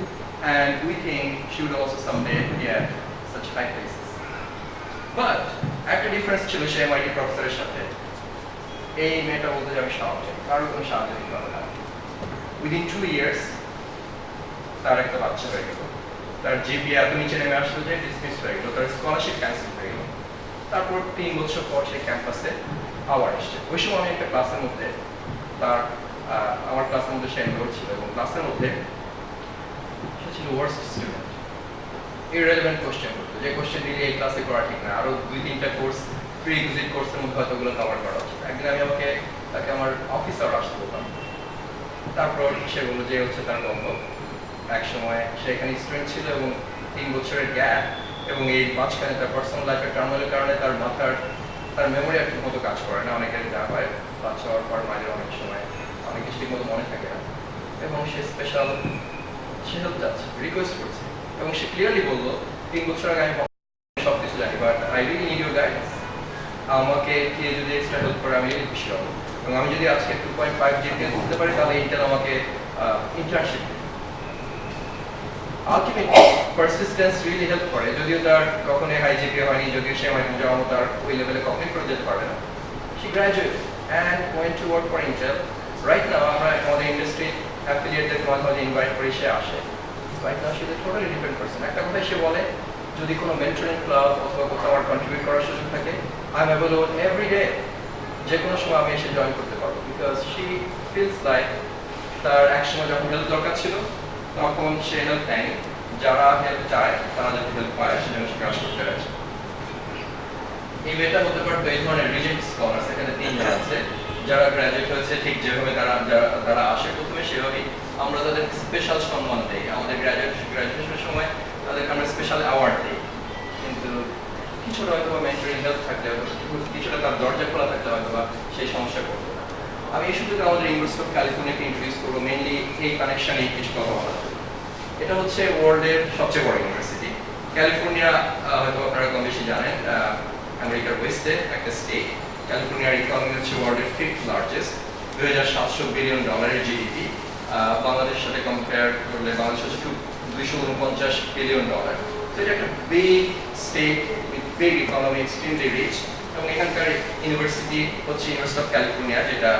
and we think she would also someday get such high places. But একটা ডিফারেন্স ছিল সে MIT প্রফেসরের সাথে। এই মেয়েটা বলতে যে আমি সাহায্য, কারো কোনো সাহায্য দিতে হবে না। উইদিন 2 years তার একটা বাচ্চা হয়ে গেল, তার জিপিএ এত নিচে নেমে আসলো যে ডিসমিস হয়ে গেল, তার স্কলারশিপ ক্যান্সেল হয়ে গেল। তারপর 3 বছর পর সে ক্যাম্পাসে আবার এসছে। ওই সময় আমি একটা ক্লাসের মধ্যে আমার ক্লাসের মধ্যে সে এনরোল ছিল এবং ক্লাসের মধ্যে সে ছিল ওয়ার্স্ট স্টুডেন্ট। ইররেলেভেন্ট কোশ্চেন করতো, যে কোশ্চেন দিলে এই ক্লাসে করা ঠিক না, আরো 2-3টা কোর্স প্রিরিকুইজিট কোর্সের মধ্যে হয়তো ওগুলো কভার করা উচিত। একদিন আমি তাকে আমার অফিসার আসতে বললাম। তারপর সে বললো যে হচ্ছে তার গল্প, এক সময় সে এখানে স্টুডেন্ট ছিল এবং 3 বছরের গ্যাপ এবং এই মাঝখানে তার পার্সোনাল লাইফের টার্মোলের কারণে তার মেমোরি আর ঠিক মতো কাজ করে না, অনেকের যা হয় বাচ্চা হওয়ার পর মাঝে অনেক সময় অনেক কিছু ঠিক মতো মনে থাকে না, এবং সে হেল্প চাচ্ছে, রিকোয়েস্ট করছে, এবং সে ক্লিয়ারলি বললো 3 বছর আগে আমি সব কিছু জানি, but I really need your guidance, আমাকে কে যদি এক্সট্রা হেল্প করে আমি রিয়েলি খুশি হব, এবং আমি যদি আজকে 2.5 জিপিএ তুলতে পারি তাহলে ইন্টেল আমাকে ইন্টার্নশিপ দেবে। আলটিমেটলি পারসিস্টেন্স রিয়েলি হেল্প করে, যদিও তার কখনোই হাই জিপিএ হয়নি, যদিও সে হয়তো যাওয়া তার ওই লেভেলে কমপ্লিট করে যেতে পারবে না, she graduated and went to work for Intel. Right now আমরা আমাদের ইন্ডাস্ট্রি অ্যাফিলিয়েটেড মাঝে মাঝে ইনভাইট করে সে আসে। Right now she is a totally different person. একটা কথাই সে বলে, যদি কোনো মেন্টরিং ক্লাব অথবা কোথাও আমার কন্ট্রিবিউট করার সুযোগ থাকে, I am available every day, যে কোনো সময় আমি এসে জয়েন করতে পারবো, বিকজ শি ফিলস লাইক তার একসময় যখন হেল্প দরকার ছিল তখন সে হেল্প দেয়নি, যারা হেল্প চায় তারা যাতে হেল্প পায় সেজন্য সে কাজ করতে রাখে। এই মেয়েটা হতে পারতো এই ধরনের রিজেক্ট স্কলার্স, এখানে 3 জন আছে যারা গ্র্যাজুয়েট হয়েছে, ঠিক যেভাবে তারা আসে প্রথমে সেভাবেই আমরা তাদের স্পেশাল সম্মান দিই, আমাদের গ্র্যাজুয়েশনের সময় তাদেরকে আমরা স্পেশাল অ্যাওয়ার্ড দিই, কিন্তু কিছুটা হয়তো মেন্টরিং হেল্প থাকলে হয়তো কিছুটা তার দরজা খোলা থাকলে হয়তো বা সেই সমস্যা করতো না। আমি এই সুযোগে আমাদের ইউনিভার্সিটি অফ ক্যালিফোর্নিয়াকে ইন্ট্রোডিউস করবো, মেইনলি এই কানেকশনে কিছু কথা বলা। এটা হচ্ছে ওয়ার্ল্ডের সবচেয়ে বড় ইউনিভার্সিটি। ক্যালিফোর্নিয়া হয়তো আপনারা কম বেশি জানেন, আমেরিকার ওয়েস্টে একটা স্টেট। ক্যালিফোর্নিয়ার ইকোনমি হচ্ছে ওয়ার্ল্ডের 5th লার্জেস্ট, $2,700 বিলিয়ন জিডিপি। বাংলাদেশের সাথে কম্পেয়ার করলে বাংলাদেশ হচ্ছে $249 বিলিয়ন। তো এটা একটা big state with big economy, extremely rich, এবং এখানকার ইউনিভার্সিটি হচ্ছে ইউনিভার্সিটি অফ ক্যালিফোর্নিয়া, যেটা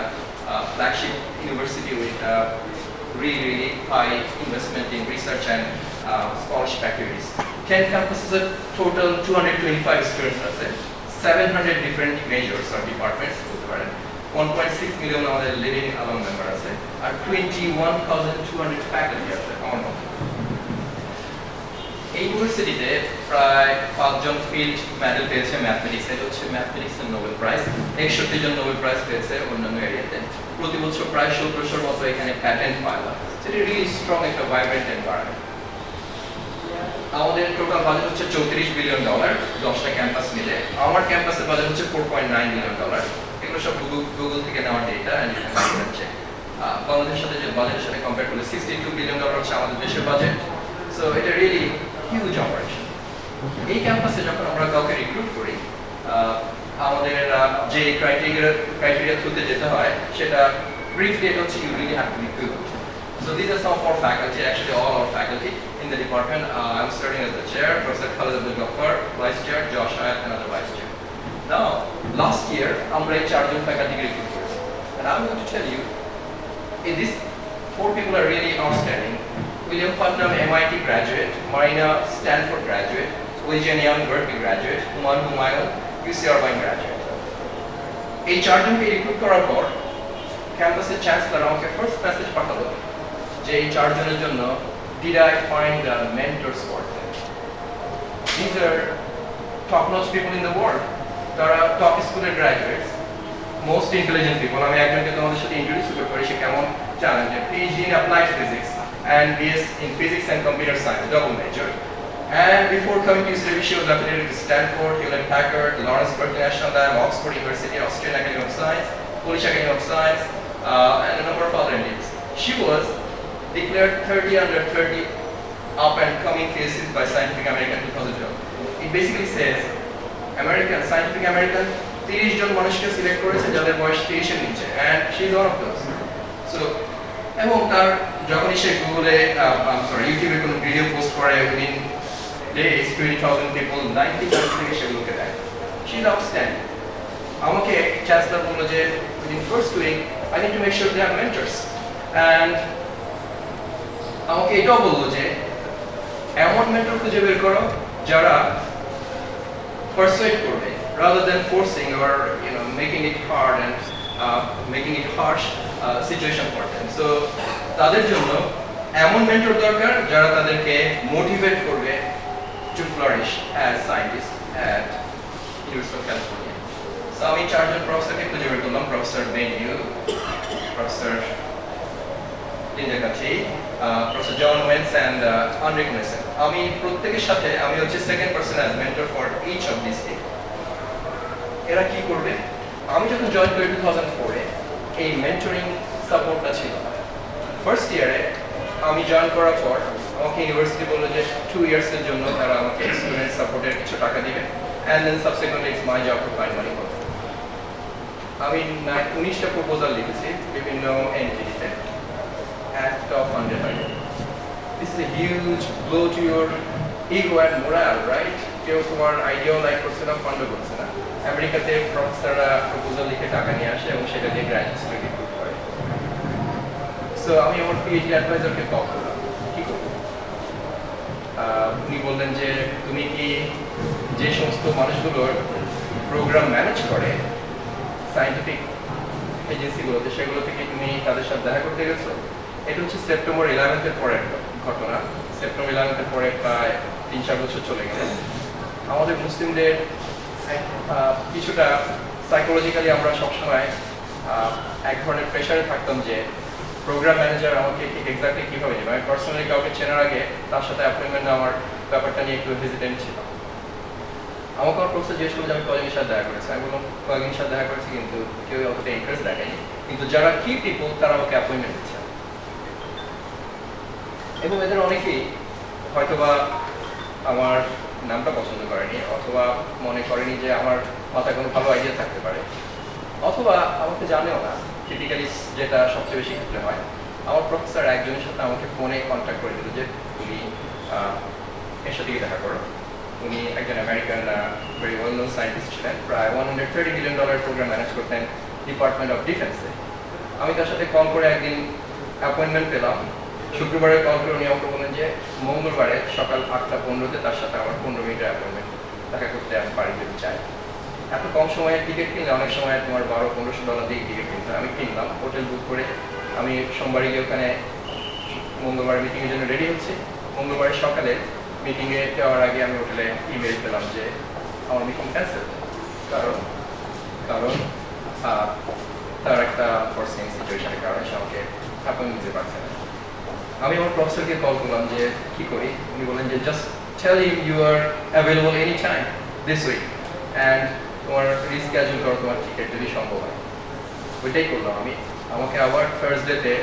flagship university with really high investment in research and scholarship activities. 10 campuses, a total 225 students are there, 700 different majors or departments, 1.6 million আমাদের living alum member আছে, আর 21,200 faculty আছে আমার মধ্যে। এই ইউনিভার্সিটিতে প্রায় 5 জন ফিল্ড মেডেল পেয়েছে ম্যাথমেটিক্স, এটা হচ্ছে ম্যাথমেটিক্সের নোবেল প্রাইজ, 61 জন নোবেল প্রাইজ পেয়েছে অন্যান্য এরিয়াতে। প্রতি বছর প্রায় 1700 মতো এখানে প্যাটেন্ট ফাইল হয়, সেটা রিয়েলি স্ট্রং একটা ভাইব্রেন্ট এনভায়রনমেন্ট। আমাদের টোটাল বাজেট হচ্ছে $34 বিলিয়ন, 10টা ক্যাম্পাস মিলে। আমার ক্যাম্পাসের বাজেট হচ্ছে $4.9 বিলিয়ন। এগুলো সব গুগল থেকে নেওয়া data, and you can check. বাংলাদেশের সাথে যে বাজেটের সাথে কম্পেয়ার করলে $62 বিলিয়ন হচ্ছে আমাদের দেশের বাজেট। সো এটা রিয়েলি হিউজ অপারেশন। এই ক্যাম্পাসে যখন আমরা কাউকে রিক্রুট করি, আমাদের যে ক্রাইটেরিয়া থ্রুতে যেতে হয় সেটা ব্রিফলি এটা হচ্ছে, you really have to be good. So these are some of our faculty, actually all our faculty in the department. I'm serving as the chair, Professor Khalid Abdul Ghaffar, vice chair, Josh Hayat, another vice chair. Now, last year, আমরা এই 4 জন faculty recruit করেছি, and I'm going to tell you, these 4 people are really outstanding. William Putnam, MIT graduate, Marina, Stanford graduate, William Young, Berkeley graduate, Human Humayun, UC Irvine graduate. এই 4 জনকে রিক্রুট করার পর ক্যাম্পাসের চ্যান্সেলর আমাকে ফার্স্ট মেসেজ পাঠালো যে এই 4 জনের জন্য did I find mentors for them. These are top-notch people in the world. তারা টপ স্কুলের গ্রাজুয়েটস, মোস্ট ইন্টেলিজেন্ট পিপল। আমি একজনকে তোমাদের সাথে ইন্ট্রোডিউস করতে পারি, সে কেমন জানেন, যে PhD in applied physics and BS in physics and computer science, double major. And before coming to UCLA, she was affiliated with Stanford, Hewlett Packard, Lawrence Berkeley National Lab, Oxford University, Australian Academy of Science, Polish Academy of Science, and a number of other names. She was declared 30 under 30 up and coming cases by Scientific American 2012. It basically says Scientific American 30 জন মানুষকে সিলেক্ট করেছে যাদের বয়স 30 এর নিচে, and she is one of those. So, এবং তার যখনই সে গুগলে ইউটিউবে কোনো ভিডিও পোস্ট করে, within days 20,000 people 90 countries থেকে সেগুলোকে দেয়। She is outstanding. আমাকে চ্যান্সেলর বললো যে within first week I need to make sure they are mentors, and আমাকে এটাও বললো যে এমন মেন্টর খুঁজে বের করো যারা persuade করবে rather than forcing or making it hard and making it harsh situation for them. So তাদের জন্য এমন মেন্টর দরকার যারা তাদেরকে মোটিভেট করবে to flourish as scientists at University of California. So আমি 4 জন প্রফেসরকে খুঁজে বের করলাম, প্রফেসর বেনিউ, প্রফেসর তিনজন কাছে professor John Owens and Andre Kunesen. আমি প্রত্যেকের সাথে আমি হচ্ছে second person as mentor for each of this team. এরা কি করবে? আমি যখন জয়েন করি 2004-এ এই মেন্টরিং সাপোর্টটা ছিল না। ফার্স্ট ইয়ারে আমি জয়েন করার পর আমাকে ইউনিভার্সিটি বললো যে 2 ইয়ার্সের জন্য তারা আমাকে স্টুডেন্ট সাপোর্টের কিছু টাকা দিবে, and then subsequently it's my job to find money for. আমি 19টা প্রপোজাল লিখেছি বিভিন্ন এনটিটিতে, একটা ফান্ডেড হয়নি। This is a huge blow to your ego and moral, right? কেউ তোমার আইডিয়াও লাইক করছে না, ফান্ডও করছে না। আমেরিকাতে প্রফেসররা প্রপোজাল লিখে টাকা নিয়ে আসে এবং সেটা দিয়ে গ্র্যাজুয়েট স্টুডেন্ট রিক্রুট করে। সো আমি আমার পিএইচডি অ্যাডভাইজারকে কল করলাম, কি করবো? উনি বললেন যে তুমি কি যে সমস্ত মানুষগুলোর প্রোগ্রাম ম্যানেজ করে সায়েন্টিফিক এজেন্সিগুলোতে, সেগুলো থেকে তুমি তাদের সাথে দেখা করতে গেছো? এটা হচ্ছে সেপ্টেম্বর 11-এর পরের ঘটনা। সেপ্টেম্বর 11-এর পরে প্রায় 3-4 বছর চলে গেছে। আমাদের মুসলিমদের কিছুটা সাইকোলজিক্যালি আমরা সবসময় এক ধরনের প্রেশারে থাকতাম যে প্রোগ্রাম ম্যানেজার আমাকে ঠিক এক্স্যাক্টলি কীভাবে নেবে। আমি পার্সোনালি কাউকে চেনার আগে তার সাথে অ্যাপয়েন্টমেন্ট নেওয়ার ব্যাপারটা নিয়ে একটু হেজিটেন্ট ছিলাম। আমাকে আমার প্রফেসর জিজ্ঞেস করলো যে আমি কয়েকজনের সাথে দেখা করেছি। আমি বললাম কয়েকজনের সাথে দেখা করেছি, কিন্তু কেউ অতটা ইন্টারেস্ট দেখায়নি, কিন্তু যারা কি পিপল তারা আমাকে অ্যাপয়েন্টমেন্ট দিচ্ছে। এবং এদের অনেকেই হয়তোবা আমার নামটা পছন্দ করেনি, অথবা মনে করেনি যে আমার মাথায় কোনো ভালো আইডিয়া থাকতে পারে, অথবা আমাকে জানেও না। টিপিক্যালি যেটা সবচেয়ে বেশি ক্ষেত্রে হয়, আমার প্রফেসর একজনের সাথে আমাকে ফোনে কন্ট্যাক্ট করে দিল যে তুমি এর সাথে দেখা করো। উনি একজন American very well known scientist ছিলেন, প্রায় $130 মিলিয়ন প্রোগ্রাম ম্যানেজ করতেন ডিপার্টমেন্ট অফ ডিফেন্সে। আমি তার সাথে কল করে একদিন অ্যাপয়েন্টমেন্ট পেলাম। শুক্রবারে কল করে উনি আমাকে বললেন যে মঙ্গলবারে সকাল 8:15-তে তার সাথে আমার 15 মিনিটের অ্যাপয়েন্টমেন্ট দেখা করতে আমি পারি যদি চাই। এত কম সময়ে টিকিট কিনলে অনেক সময় তোমার $1200-1500 দিয়ে টিকিট কিনতে হয়। আমি কিনলাম, হোটেল বুক করে আমি সোমবারে গিয়ে ওখানে মঙ্গলবার মিটিংয়ের জন্য রেডি হচ্ছি। মঙ্গলবারের সকালে মিটিংয়ে যাওয়ার আগে আমি হোটেলে ইমেল পেলাম যে আমার মিটিং ক্যান্সেল, কারণ তার একটা পার্সোনাল সিচুয়েশনের কারণে সে আমাকে অ্যাপয়েন্টমেন্ট দিতে পারছে না। আমি আমার প্রফেসরকে কল করলাম যে কী করি। উনি বলেন যে just tell him you are available any time this week, and তোমার রিস্কেডিউল করো তোমার টিকিট যদি সম্ভব হয়। ওইটাই করলাম আমি। আমাকে আবার থার্সডেতে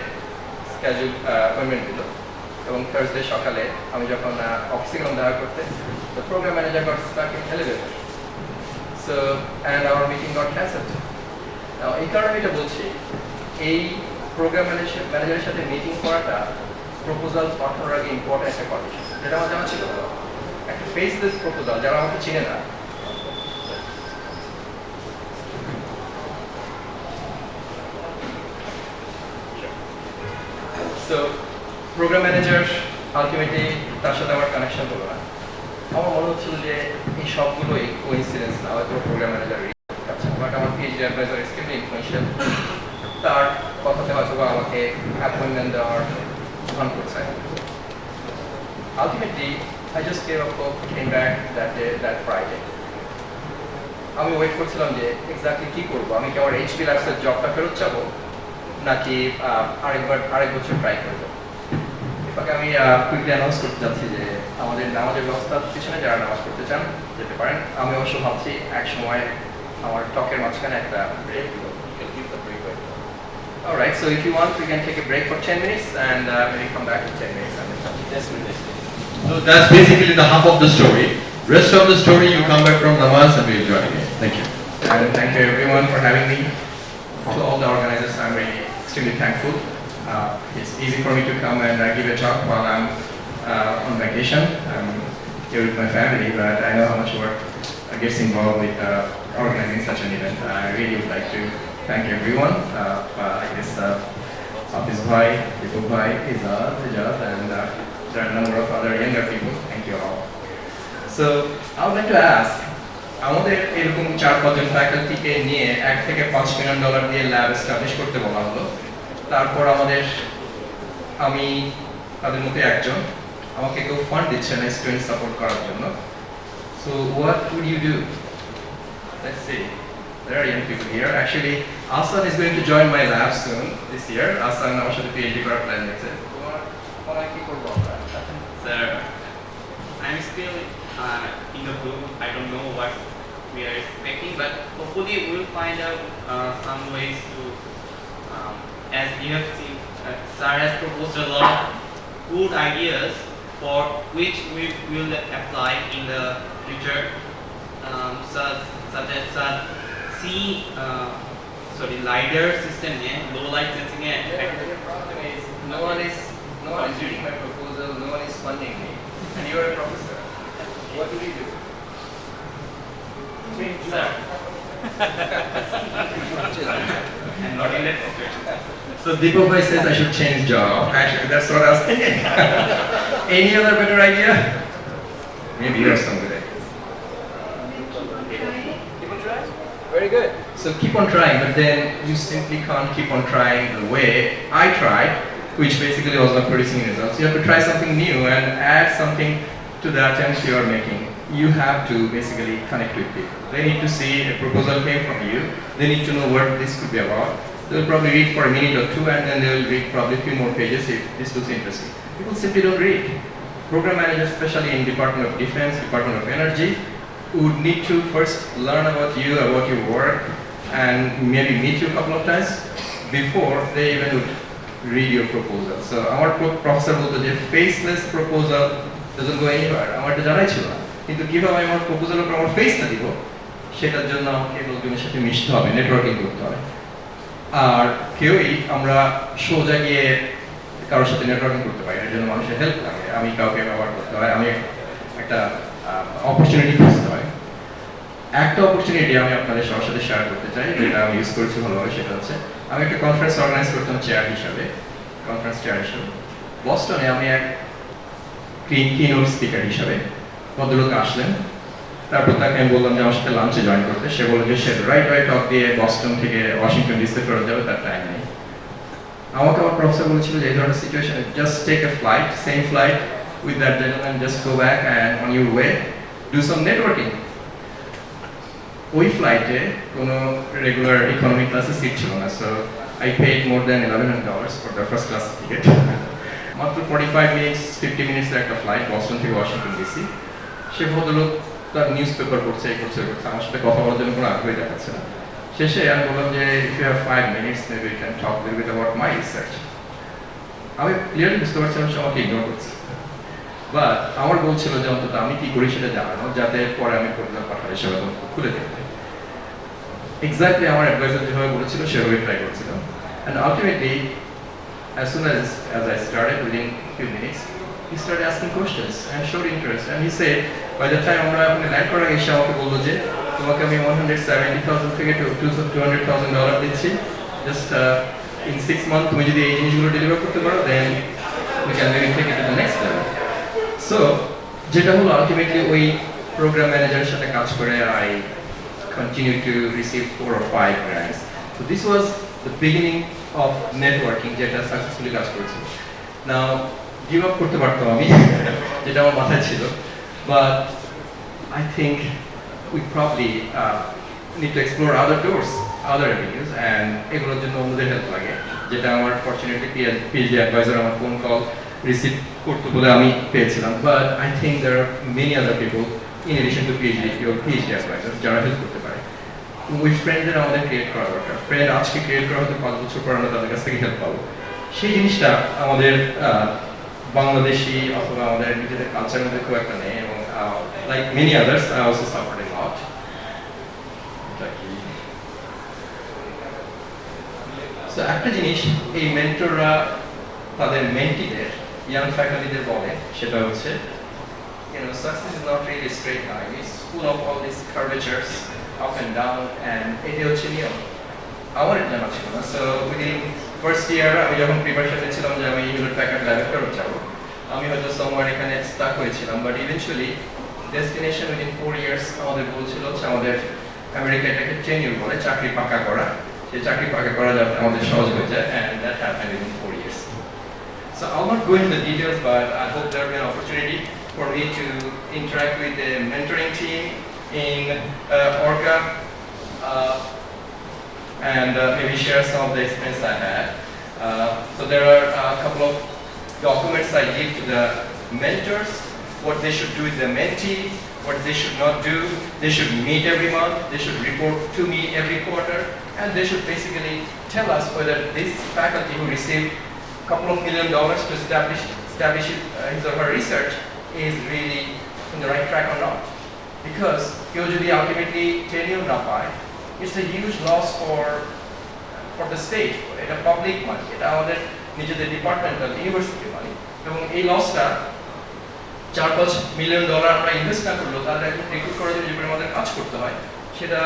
স্কেডিউল অ্যাপয়েন্টমেন্ট দিল, এবং থার্সডে সকালে আমি যখন অফিসে গেলাম দেখা করতে, the program manager got stuck in elevator, so and our meeting got cancelled. Now এই কারণে এটা বলছি, এই প্রোগ্রাম ম্যানেজারের সাথে মিটিং করাটা প্রপোজাল পাঠানোর আগে ইম্পর্টেন্ট একটা কন্ডিশন, যেটা আমার জানা ছিল। একটা ফেসলেস প্রপোজাল, যারা আমাকে চিনে না, সো প্রোগ্রাম ম্যানেজার আলটিমেটলি তার সাথে আমার কানেকশন হলো না। আমার মনে হচ্ছিল যে এই সবগুলোই কোইন্সিডেন্স না, হয়তো প্রোগ্রাম ম্যানেজার কাছে, বাট আমার পিএইচডি অ্যাডভাইজার এক্সট্রিমলি ইনফ্লুয়েন্সিয়াল। তার কথাতে হয়তো আমাকে অ্যাপয়েন্টমেন্ট দেওয়ার ভান করছে। Ultimately I just gave up hope, came back that day, that Friday. আমি ওয়েট করছিলাম যে এক্স্যাক্টলি কী করবো। আমি কি আমার এইচপি ল্যাবসের জবটা ফেরত যাবো, নাকি আরেক বছর ট্রাই করবো। এটাকে আমি কুইকলি অ্যানাউন্স করতে চাচ্ছি যে আমাদের নামাজের ব্যবস্থার পিছনে যারা নামাজ পড়তে চান যেতে পারেন। আমি অবশ্য ভাবছি এক সময় আমার টকের মাঝখানে একটা ব্রেক দিব। Alright, so if you want, we can take a break for 10 minutes and maybe come back in 10 minutes and then continue. So that's basically the half of the story. Rest of the story, you come back from namaz and we'll join again. Thank you. And thank you everyone for having me. To all the organizers, I'm really extremely thankful. It's easy for me to come and give a talk while I'm on vacation. I'm here with my family, but I know how much work gets involved with organizing such an event. I really would like to thank everyone. I guess Hafiz Bhai, Vipul Bhai, Izad, and there are a number of other younger people. Thank you all. So I would like to ask, আমাদের এরকম 4-5 জন ফ্যাকাল্টিকে নিয়ে $1 থেকে $5 মিলিয়ন দিয়ে ল্যাব এস্টাবলিশ করতে বলা হলো। তারপর আমি তাদের মধ্যে একজন, আমাকে কেউ ফান্ড দিচ্ছে না স্টুডেন্ট সাপোর্ট করার জন্য। So what would you do? Let's There are young people here. Actually, Asan is going to join my lab soon this year. Asan our সাথে PhD করার প্ল্যান আছে। তোমার পড়া কি করব আমরা? Sir, I'm still in the book. I don't know what we are expecting, but hopefully we'll find out some ways to, as you have seen, Sir has proposed a lot of good ideas for which we will apply in the future, such as LiDAR system, low light sensing. The problem is no one is reading my proposal, no one is funding me, and you are a professor. What do we do? Sir. I'm not in that situation. So Deepak Bhai says I should change job. Actually, that's what I was thinking. Any other better idea? Maybe you have some good ideas. Keep on trying. Very good. So keep on trying, but then you simply can't keep on trying the way I tried, which basically was not producing results. You have to try something new and add something to the attempt you are making. You have to basically connect with people. They need to see a proposal came from you. They need to know what this could be about. They'll probably read for a minute or two, and then they'll read probably a few more pages if this looks interesting. People simply don't read. Program managers, especially in Department of Defense, Department of Energy, would need to first learn about you, about your work, and maybe meet you a couple of times before they even would read your proposal. So our professor বলতো যে faceless proposal doesn't go anywhere. আমার এটা জানাই ছিল না, কিন্তু কিভাবে আমার প্রপোজালের উপর আমার ফেসটা দিব সেটার জন্য আমাকে লোকজনের সাথে মিশতে হবে, নেটওয়ার্কিং করতে হবে। আর কেউই আমরা সোজা গিয়ে কারোর সাথে নেটওয়ার্কিং করতে পারি, এর জন্য মানুষের হেল্প লাগে। আমি কাউকে ব্যবহার করতে হয়, আমি একটা অপরচুনিটি খুঁজতে হয়। একটা অপরচুনিটি আমি আপনাদের সবার সাথে শেয়ার করতে চাই, যেটা আমি ইউজ করেছি ভালোভাবে। সেটা হচ্ছে আমি একটা কনফারেন্স অর্গানাইজ করতাম চেয়ার হিসাবে, কনফারেন্স চেয়ার হিসাবে। বস্টনে আমি এক কিনোট স্পিকার হিসাবে ভদ্রলোক আসলেন। তারপর তাকে আমি বললাম যে আমার সাথে লাঞ্চে জয়েন করতে। সে বলল যে সে রাইট টক দিয়ে বস্টন থেকে ওয়াশিংটন ডিসি ফেরত যাবে, তার টাইম নেই। আমাকে আমার প্রফেসর বলেছিল যে এই ধরনের সিচুয়েশনে just take a flight, same flight with that gentleman, just go back and on your way do some networking. ওই ফ্লাইটে কোনো রেগুলার ইকোনমি ক্লাসে সিট ছিল না, so I paid more than $1,100 for the first class ticket. মাত্র 45 মিনিটস 50 মিনিটসের একটা ফ্লাইট বস্টন থেকে ওয়াশিংটন ডিসি। সে ভদ্রলোক তার নিউজ পেপার পড়ছে, আমার সাথে কথা বলার জন্য কোনো আগ্রহী দেখাচ্ছে না। শেষে আমি বললাম যে if you have 5 minutes maybe you can talk a little bit about my research. আমি ক্লিয়ারলি বুঝতে পারছিলাম সে আমাকে ইগনোর করছে, বাট আমার গোল ছিল যে অন্তত আমি কি করি সেটা জানানো, যাতে পরে আমি প্রপোজাল পাঠাই হিসেবে খুলে দেখতে। এক্স্যাক্টলি আমার অ্যাডভাইজার যেভাবে বলেছিল সেভাবে ট্রাই করেছিলাম, and ultimately as soon as I started, within a few minutes he started asking questions and showed interest, and he said by the time আমরা আপনি ল্যান্ড করার আগে সে আমাকে বললো যে তোমাকে আমি $170,000 থেকে $200,000 দিচ্ছি, জাস্ট in 6 months তুমি যদি এই জিনিসগুলো ডেলিভার করতে পারো then we can maybe take it to the next level. So যেটা হলো আলটিমেটলি ওই প্রোগ্রাম ম্যানেজারের সাথে কাজ করে I continued to receive 4 or 5 grants. So this was the beginning of networking যেটা সাকসেসফুলি কাজ করেছে। Now give up করতে পারতাম আমি, যেটা আমার মাথায় ছিল, but I think we probably need to explore other doors, other avenues, and এগুলোর জন্য অন্যদের হেল্প লাগে, যেটা আমার ফরচুনেটলি PhD অ্যাডভাইজার আমার ফোন কল রিসিভ করতে বলে আমি পেয়েছিলাম। But I think there are many other people in addition to PhD advisor যারা হেল্প করতে পারে। ওই ফ্রেন্ডদের আমাদের ক্রিয়েট করা দরকার। ফ্রেন্ড আজকে ক্রিয়েট করা হয়তো 5 বছর পর আমরা তাদের কাছ থেকে হেল্প পাবো। সেই জিনিসটা আমাদের বাংলাদেশি অথবা আমাদের নিজেদের কালচারের মধ্যে খুব একটা নেই, এবং like many others I also suffered A lot. So একটা জিনিস এই মেন্টররা তাদের মেন্টিদের ইয়াং ফ্যাকাল্টিদের বলে, সেটা হচ্ছে success is not really a straight line, it's full of all these curvatures up and down, and এটা হচ্ছে নিয়ম। আমার এটা জানা ছিল না। সো উইদিন ফার্স্ট ইয়ার আমি যখন প্রিপারেশন নিচ্ছিলাম যে আমি হিউলেট প্যাকার্ড ল্যাবে ফেরত যাবো, আমি হয়তো সমওয়ার এখানে স্টাক হয়েছিলাম, but eventually destination within 4 years আমাদের গোল ছিল হচ্ছে আমাদের আমেরিকা এটাকে টেনিউর বলে, চাকরি পাকা করা। সেই চাকরি পাকা করা যাতে আমাদের সহজ হয়ে যায়, and that happened within 4 years. So I'll not go into the details, but I hope there will be an opportunity for me to interact with the mentoring team in ORCA. and maybe share some of the experience I had. So there are a couple of documents I give to the mentors, what they should do with the mentee, what they should not do. They should meet every month, they should report to me every quarter, and they should basically tell us whether this faculty who received a couple of $1 million to establish his or her research is really on the right track or not. Because কেউ যদি ultimately tenure না পায়, it's a huge loss for the state. এটা public money, এটা আমাদের নিজেদের ডিপার্টমেন্টাল ইউনিভার্সিটি মানি, এবং এই লসটা $4-5 মিলিয়ন আমরা ইনভেস্ট না করলেও তাদের একজন রিক্রুট করার জন্য যে পরিমাণ কাজ করতে হয় সেটা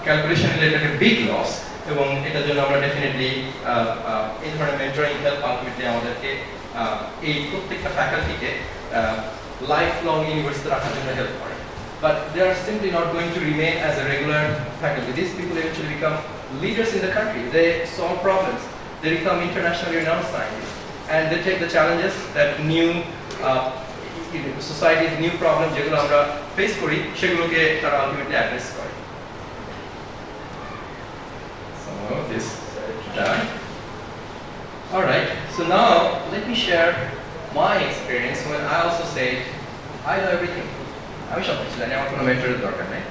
ক্যালকুলেশন রিলেটেড বিগ লস, এবং এটার জন্য আমরা ডেফিনেটলি এই ধরনের মেন্টরিং হেল্প আলটিমেটলি আমাদেরকে এই প্রত্যেকটা ফ্যাকাল্টিকে লাইফ লং ইউনিভার্সিটি রাখার জন্য হেল্প করে। But they are simply not going to remain as a regular faculty. These people eventually become leaders in the country. They solve problems. They become internationally renowned scientists, and they take the challenges that new society's new problems যেগুলো আমরা ফেস করি সেগুলোকে তারা ultimately address করে। So this is done. All right. So now let me share my experience when I also say I know everything. আমি সব কিছু জানি, আমার কোনো মেন্টরের দরকার নেই,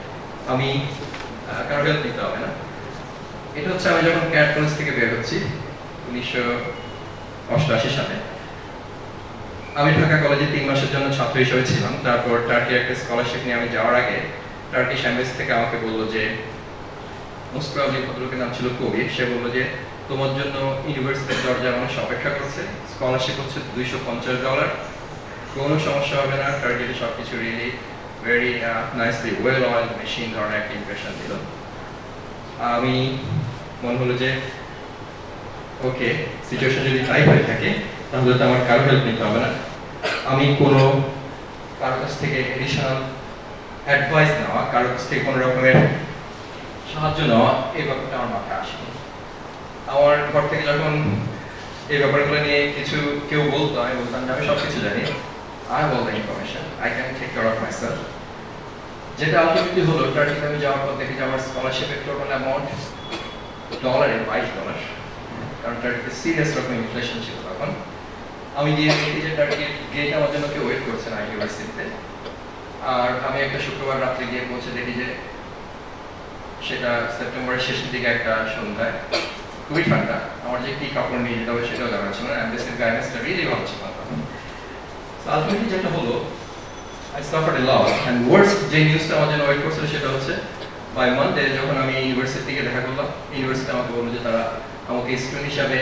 আমি কারো হেল্প নিতে হবে না। এটা হচ্ছে আমি যখন ক্যাট কলেজ থেকে বের হচ্ছি 1988 সালে। আমি ঢাকা কলেজে 3 মাসের জন্য ছাত্র হিসেবে ছিলাম। তারপর টার্কি একটা স্কলারশিপ নিয়ে আমি যাওয়ার আগে টার্কিশ এমবেসি থেকে আমাকে বললো যে, মোস্ট প্রবাবলি ভদ্রলোকের নাম ছিল কবির, সে বললো যে তোমার জন্য ইউনিভার্সিটির দরজা মানুষ অপেক্ষা করছে, স্কলারশিপ হচ্ছে $250, কোনো সমস্যা হবে না, টার্গেটে সব কিছু really very nicely well oiled machine ধরনের একটা ইমপ্রেশন দিল। আমি মনে হলো যে ওকে, সিচুয়েশন যদি তাই হয়ে থাকে তাহলে তো আমার কারো হেল্প নিতে হবে না, আমি কোনো কারো কাছ থেকে এডিশনাল অ্যাডভাইস নেওয়া, কারো কাছ থেকে কোনো রকমের সাহায্য নেওয়া, এই ব্যাপারটা আমার মাথায় আসেনি। আমার ঘর থেকে যখন এই ব্যাপারগুলো নিয়ে কিছু কেউ বলতো, আমি বলতাম যে আমি সব কিছু জানি, I have all the information, I can take care of myself. যেটা আলটিমেটলি হলো, টার্কিতে আমি যাওয়ার পর দেখি যে আমার স্কলারশিপের টোটাল অ্যামাউন্ট $22, কারণ টার্কিতে সিরিয়াস রকম ইনফ্লেশন ছিল তখন। আমি গিয়ে দেখি যে টার্কির গেট আমার জন্য কেউ ওয়েট করছে না ইউনিভার্সিটিতে, আর আমি একটা শুক্রবার রাত্রে গিয়ে পৌঁছে দেখি যে সেটা সেপ্টেম্বরের শেষের দিকে একটা সন্ধ্যায়, খুবই ঠান্ডা, আমার যে কি কাপড় নিয়ে যেতে হবে সেটাও জানা ছিল না, এমবেসির গাইডেন্সটা রিয়েলি ভালো ছিল না তখন। আলটিমেটলি যেটা হলো, I suffered a lot, and worst যে নিউজটা আমার জন্য ওয়েট করছিল সেটা হচ্ছে বাই মানডে যখন আমি ইউনিভার্সিটি থেকে দেখা করলাম, ইউনিভার্সিটি আমাকে বললো যে তারা আমাকে স্টুডেন্ট হিসাবে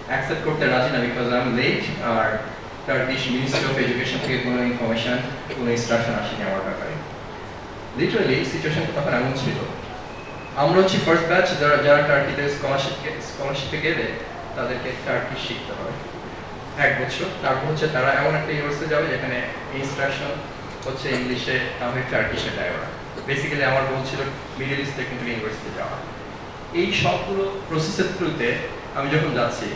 অ্যাকসেপ্ট করতে রাজি না, বিকজ আই এম লেট, আর টার্কিশ মিনিস্ট্রি অফ এডুকেশন থেকে কোনো ইনফরমেশন, কোনো ইনস্ট্রাকশন আসেনি আমার ব্যাপারে। লিটারালি সিচুয়েশনটা তখন এমন ছিল, আমরা হচ্ছে ফার্স্ট ব্যাচ যারা টার্কিতে স্কলারশিপে গেলে তাদেরকে টার্কিশ শিখতে হবে 1 বছর, তারপর হচ্ছে তারা এমন একটা ইউনিভার্সিটি যাবে যেখানে ইনস্ট্রাকশন হচ্ছে ইংলিশে, তাহলে টার্কিশে দেয় ওরা। বেসিক্যালি আমার গোল ছিল মিডল ইস্ট টেকনিক্যাল ইউনিভার্সিটি যাওয়া। এই সবগুলো প্রসেসের থ্রুতে আমি যখন যাচ্ছি,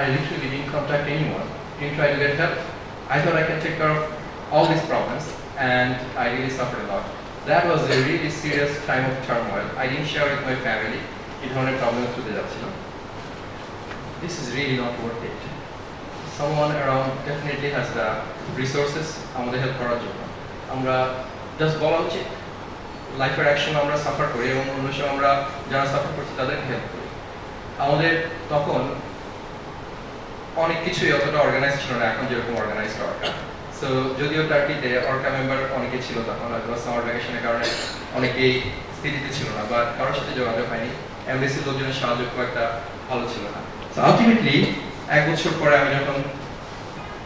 I literally didn't contact anyone, didn't try to get help. I thought I can take care of all these problems, and I really suffered a lot. That was a really serious time of turmoil. I didn't share with my family এই ধরনের প্রবলেম থ্রুতে যাচ্ছিলাম। This is really not worth it. Someone around definitely has the resources আমাদের হেল্প করার জন্য। আমরা জাস্ট বলা উচিত লাইফের অ্যাকশন আমরা সাফার করি, এবং অন্য সময় আমরা যারা সাফার করছি তাদেরকে হেল্প করি। আমাদের তখন অনেক কিছুই অতটা অর্গানাইজ ছিল না এখন যেরকম অর্গানাইজড অর্কা। সো যদিও টার্কিতে অর্কা মেম্বার অনেকে ছিল তখন, হয়তো সামার ভ্যাকেশনের কারণে অনেকেই স্থিতিতে ছিল না, বা কারোর সাথে যোগাযোগ হয়নি, এমবিসির লোকজনের সাহায্য খুব একটা ভালো ছিল না। সো আলটিমেটলি 1 বছর পরে আমি যখন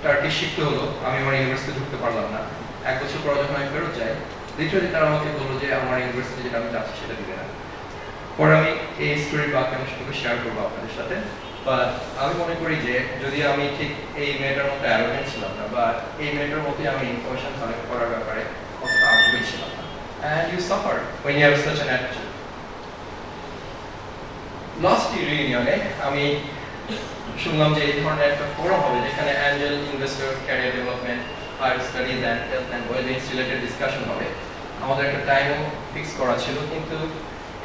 টার্কিশ শিখতে হলো, আমি আমার ইউনিভার্সিটি ঢুকতে পারলাম না। 1 বছর পরে যখন আমি ফেরত যাই, লিটারালি তারা আমাকে বললো যে আমার ইউনিভার্সিটি যেটা আমি যাচ্ছি সেটা দিবে না। পরে আমি এই স্টোরির বাকি অংশটুকু শেয়ার করবো আপনাদের সাথে। বাট আমি মনে করি যে যদি আমি ঠিক এই মেয়েটার মতো অ্যারোগেন্ট ছিলাম না, বা এই মেয়েটার মতোই আমি ইনফরমেশন কালেক্ট করার ব্যাপারে অতটা আগ্রহী ছিলাম না, and you suffer when you have such an attitude. Last রিউনিয়নে আমি শুনলাম যে এই ধরনের একটা ফোরাম হবে যেখানে angel investor, career development, higher studies and health and wellbeings related discussion হবে। আমাদের একটা টাইমও ফিক্স করা ছিল, কিন্তু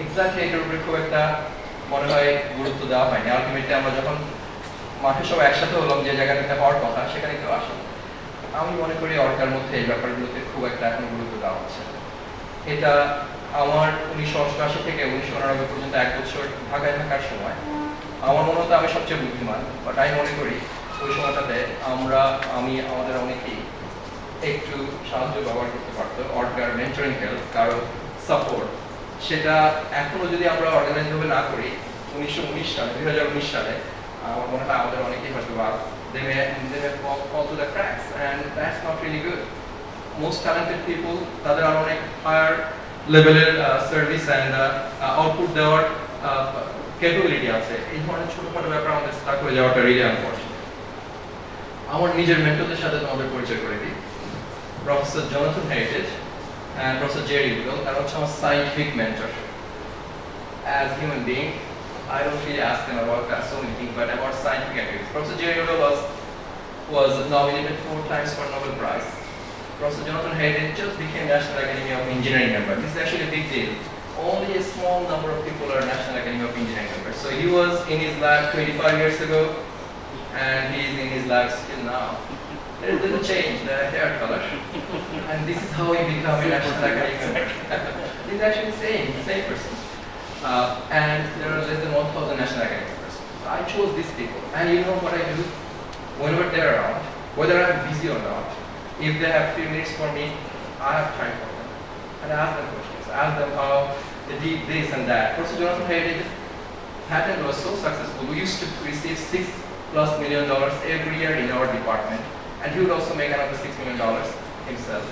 এক্স্যাক্টলি এটার উপরে খুব একটা মনে হয় গুরুত্ব দেওয়া হয়নি। আলটিমেটলি আমরা যখন মাঠে সব একসাথে হলাম যে জায়গাটাতে হওয়ার কথা সেখানে কেউ আসে। আমি মনে করি অর্কার মধ্যে এই ব্যাপারগুলোতে খুব একটা এখন গুরুত্ব দেওয়া হচ্ছে। এটা আমার 1988 থেকে 1999 পর্যন্ত 1 বছর ঢাকায় থাকার সময় আমার মনে হতো আমি সবচেয়ে বুদ্ধিমান, বাট আমি মনে করি ওই সময়টাতে আমাদের অনেকেই একটু সাহায্য ব্যবহার করতে পারতো। অর্কার মেন্টরিং হেল্প, কারো সাপোর্ট, সেটা এখনো যদি আমরা অর্গানাইজ ভাবে না করি 2019 সালে আমার মনে হয় আমাদের অনেকেই হয়তো বা they may fall to the cracks, and that's not really good. Most talented people, তাদের আরো অনেক হায়ার লেভেলের সার্ভিস অ্যান্ড আউটপুট দেওয়ার ক্যাপাবিলিটি আছে। এই ধরনের ছোটখাটো ব্যাপার আমাদের স্টাক হয়ে যাওয়াটা রিয়েলি আনফরচুনেট। আমার নিজের মেন্টরদের সাথে তোমাদের পরিচয় করে দিই। Professor Jonathan heritage and Professor Jerry Woodall, তারা হচ্ছে আমার scientific mentor. As human being, I don't really ask them about so many things, but about scientific activities. Professor Jerry Woodall was nominated 4 times for Nobel Prize. Professor Jonathan Hayden just became National Academy of Engineering member. This is actually a big deal. Only a small number of people are National Academy of Engineering members. So he was in his lab 25 years ago, and he is in his lab still now. There is a little change, the hair color, and this is how he became a National Academy member. He's actually the same person. And there are less than 1,000 National Academy members. So I chose these people, and you know what I do? Whenever they're around, whether I'm busy or not, if they have 3 minutes for me, I have time for them. And I ask them questions. I ask them how they did this and that. Professor Jonathan Hayden patent was so successful. We used to receive $6+ million every year in our department, and he would also make another $6 million himself.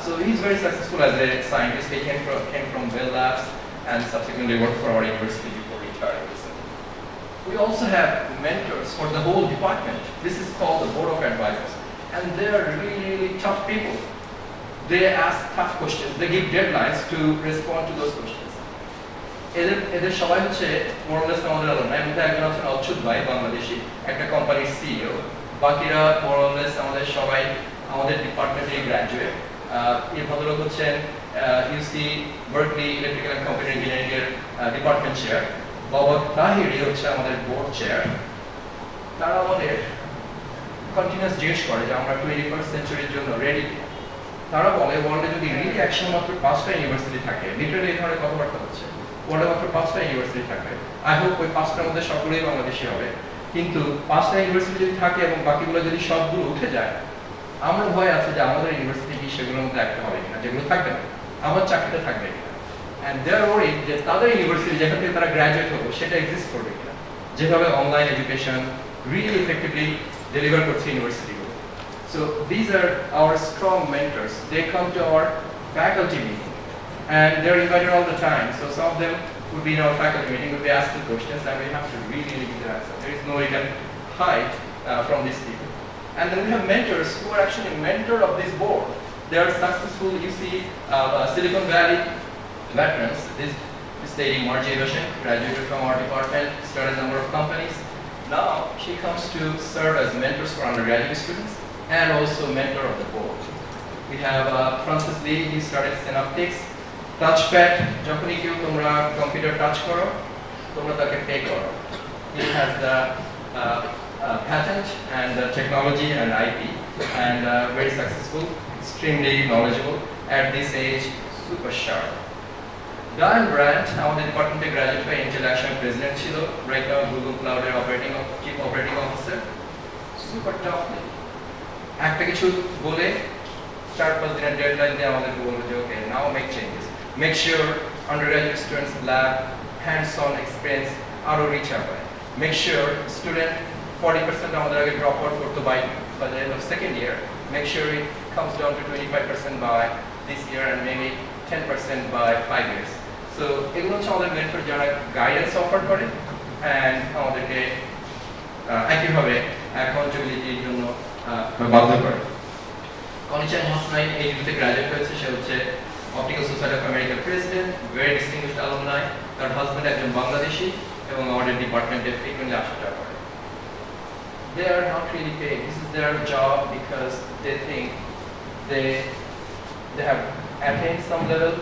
So he's very successful as a scientist. He came from Bell Labs and subsequently worked for our university before retiring recently. We also have mentors for the whole department. This is called the Board of Advisors. And they are really, really tough people. They ask tough questions. They give deadlines to respond to those questions. এদের সবাই হচ্ছে মোরলেস আমাদের আলোচনা। এর মধ্যে একজন হচ্ছেন অচ্যুত ভাই, বাংলাদেশি একটা কোম্পানির সিইও। বাকিরা মোরলেস আমাদের সবাই আমাদের ডিপার্টমেন্টের গ্র্যাজুয়েট। এই ভদ্রলোক হচ্ছেন UC Berkeley electrical and computer engineering এর ডিপার্টমেন্ট চেয়ার। বাবা তাহিরি হচ্ছে আমাদের বোর্ড চেয়ার। তারা আমাদের কন্টিনিউয়াস জিজ্ঞেস করে যে আমরা 21st সেঞ্চুরির জন্য রেডি। তারা বলে ওয়ার্ল্ডে যদি রিলি একশো মাত্র 5টা ইউনিভার্সিটি থাকে, লিটারালি এই ধরনের কথাবার্তা হচ্ছে, ওয়ার্ল্ডে মাত্র 5টা ইউনিভার্সিটি থাকবে। আই হোপ ওই 5টার মধ্যে সবগুলোই বাংলাদেশি হবে। কিন্তু 5টা ইউনিভার্সিটি যদি থাকে এবং বাকিগুলো যদি সবগুলো উঠে যায়, আমার ভয় আছে যে আমাদের ইউনিভার্সিটি কি সেগুলোর মধ্যে একটা হবে কিনা, যেগুলো থাকবে না আমার চাকরিতে থাকবে কিনা। অ্যান্ড দে আর ওয়ারিড যে তাদের ইউনিভার্সিটি যেখান থেকে তারা গ্র্যাজুয়েট হলো সেটা এক্সিস্ট করবে কিনা, যেভাবে online education really effectively deliver করছে ইউনিভার্সিটিগুলো। So these are our strong mentors. They come to our faculty meeting and they're invited all the time. So some of them would be in our faculty meeting, would be asking questions, and we have to really give the answer. There is no you can hide from these people. And then we have mentors who are actually mentor of this board. They are successful. You see Silicon Valley veterans. This lady Margie Roshan graduated from our department, started a number of companies. Now she comes to serve as mentors for undergraduate students and also mentor of the board. We have Francis Lee. He started Synaptics. Touchpad, যখনই কেউ তোমরা কম্পিউটার টাচ করো তোমরা তাকে পে করো। He has the patent and the technology and IP and very successful, extremely knowledgeable at this age, super sharp. Diane Brandt, আমাদের ডিপার্টমেন্টে গ্রাজুয়েট হয়ে Intel Action প্রেসিডেন্ট ছিল, right now Google Cloud এর chief operating officer, super tough. একটা কিছু বলে 4-5 দিনের ডেডলাইন দিয়ে আমাদেরকে বলবে যে okay now make changes, make sure undergraduate students lab hands-on experience আরো রিচ হবে, মেক শিওর স্টুডেন্ট 40% আমাদের আগে ড্রপ আউট করতে by the end of second year, make sure it comes down to 25% by this year and maybe 10% by 5 years. So এগুলো হচ্ছে আমাদের মেন্টর যারা গাইডেন্স অফার করে and আমাদেরকে একইভাবে অ্যাকাউন্টেবিলিটির জন্য বাধ্য করে। কনিচান হাসনাইন এই ডিগ্রিতে গ্রাজুয়েট হয়েছে, সে হচ্ছে অপটিক্যাল সোসাইটি অফ আমেরিকার প্রেসিডেন্ট, ভেরি ডিসটিংগুইশড অ্যালুমনাই। তার হাজব্যান্ড একজন বাংলাদেশি এবং আমাদের ডিপার্টমেন্টে ফ্রিকুয়েন্টলি আসা যাওয়া করে। They are not really paid. This is their job because they think they have attained some level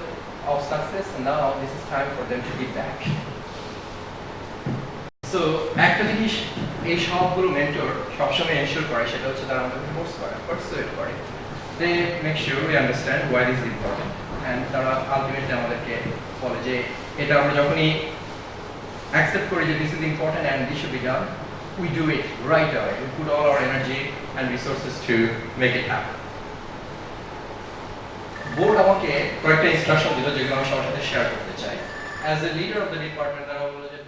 of success and now this is time for them to give back. So একটা জিনিস এই সবগুলো মেন্টর সবসময় এনশিওর করে সেটা হচ্ছে তারা আমাদেরকে ফোর্স করে, পারসুয়েট করে। They make sure we understand why this important and তারা আলটিমেটলি আমাদেরকে বলে যে এটা আমরা যখনই অ্যাকসেপ্ট করি যে this is important and this should be done, we do it right away, we put all our energy and resources to make it happen. Board আমাকে কয়েকটা ইনস্ট্রাকশন দিল যেগুলো আমি সবার সাথে শেয়ার করতে চাই। As a leader of the department তারা বলল যে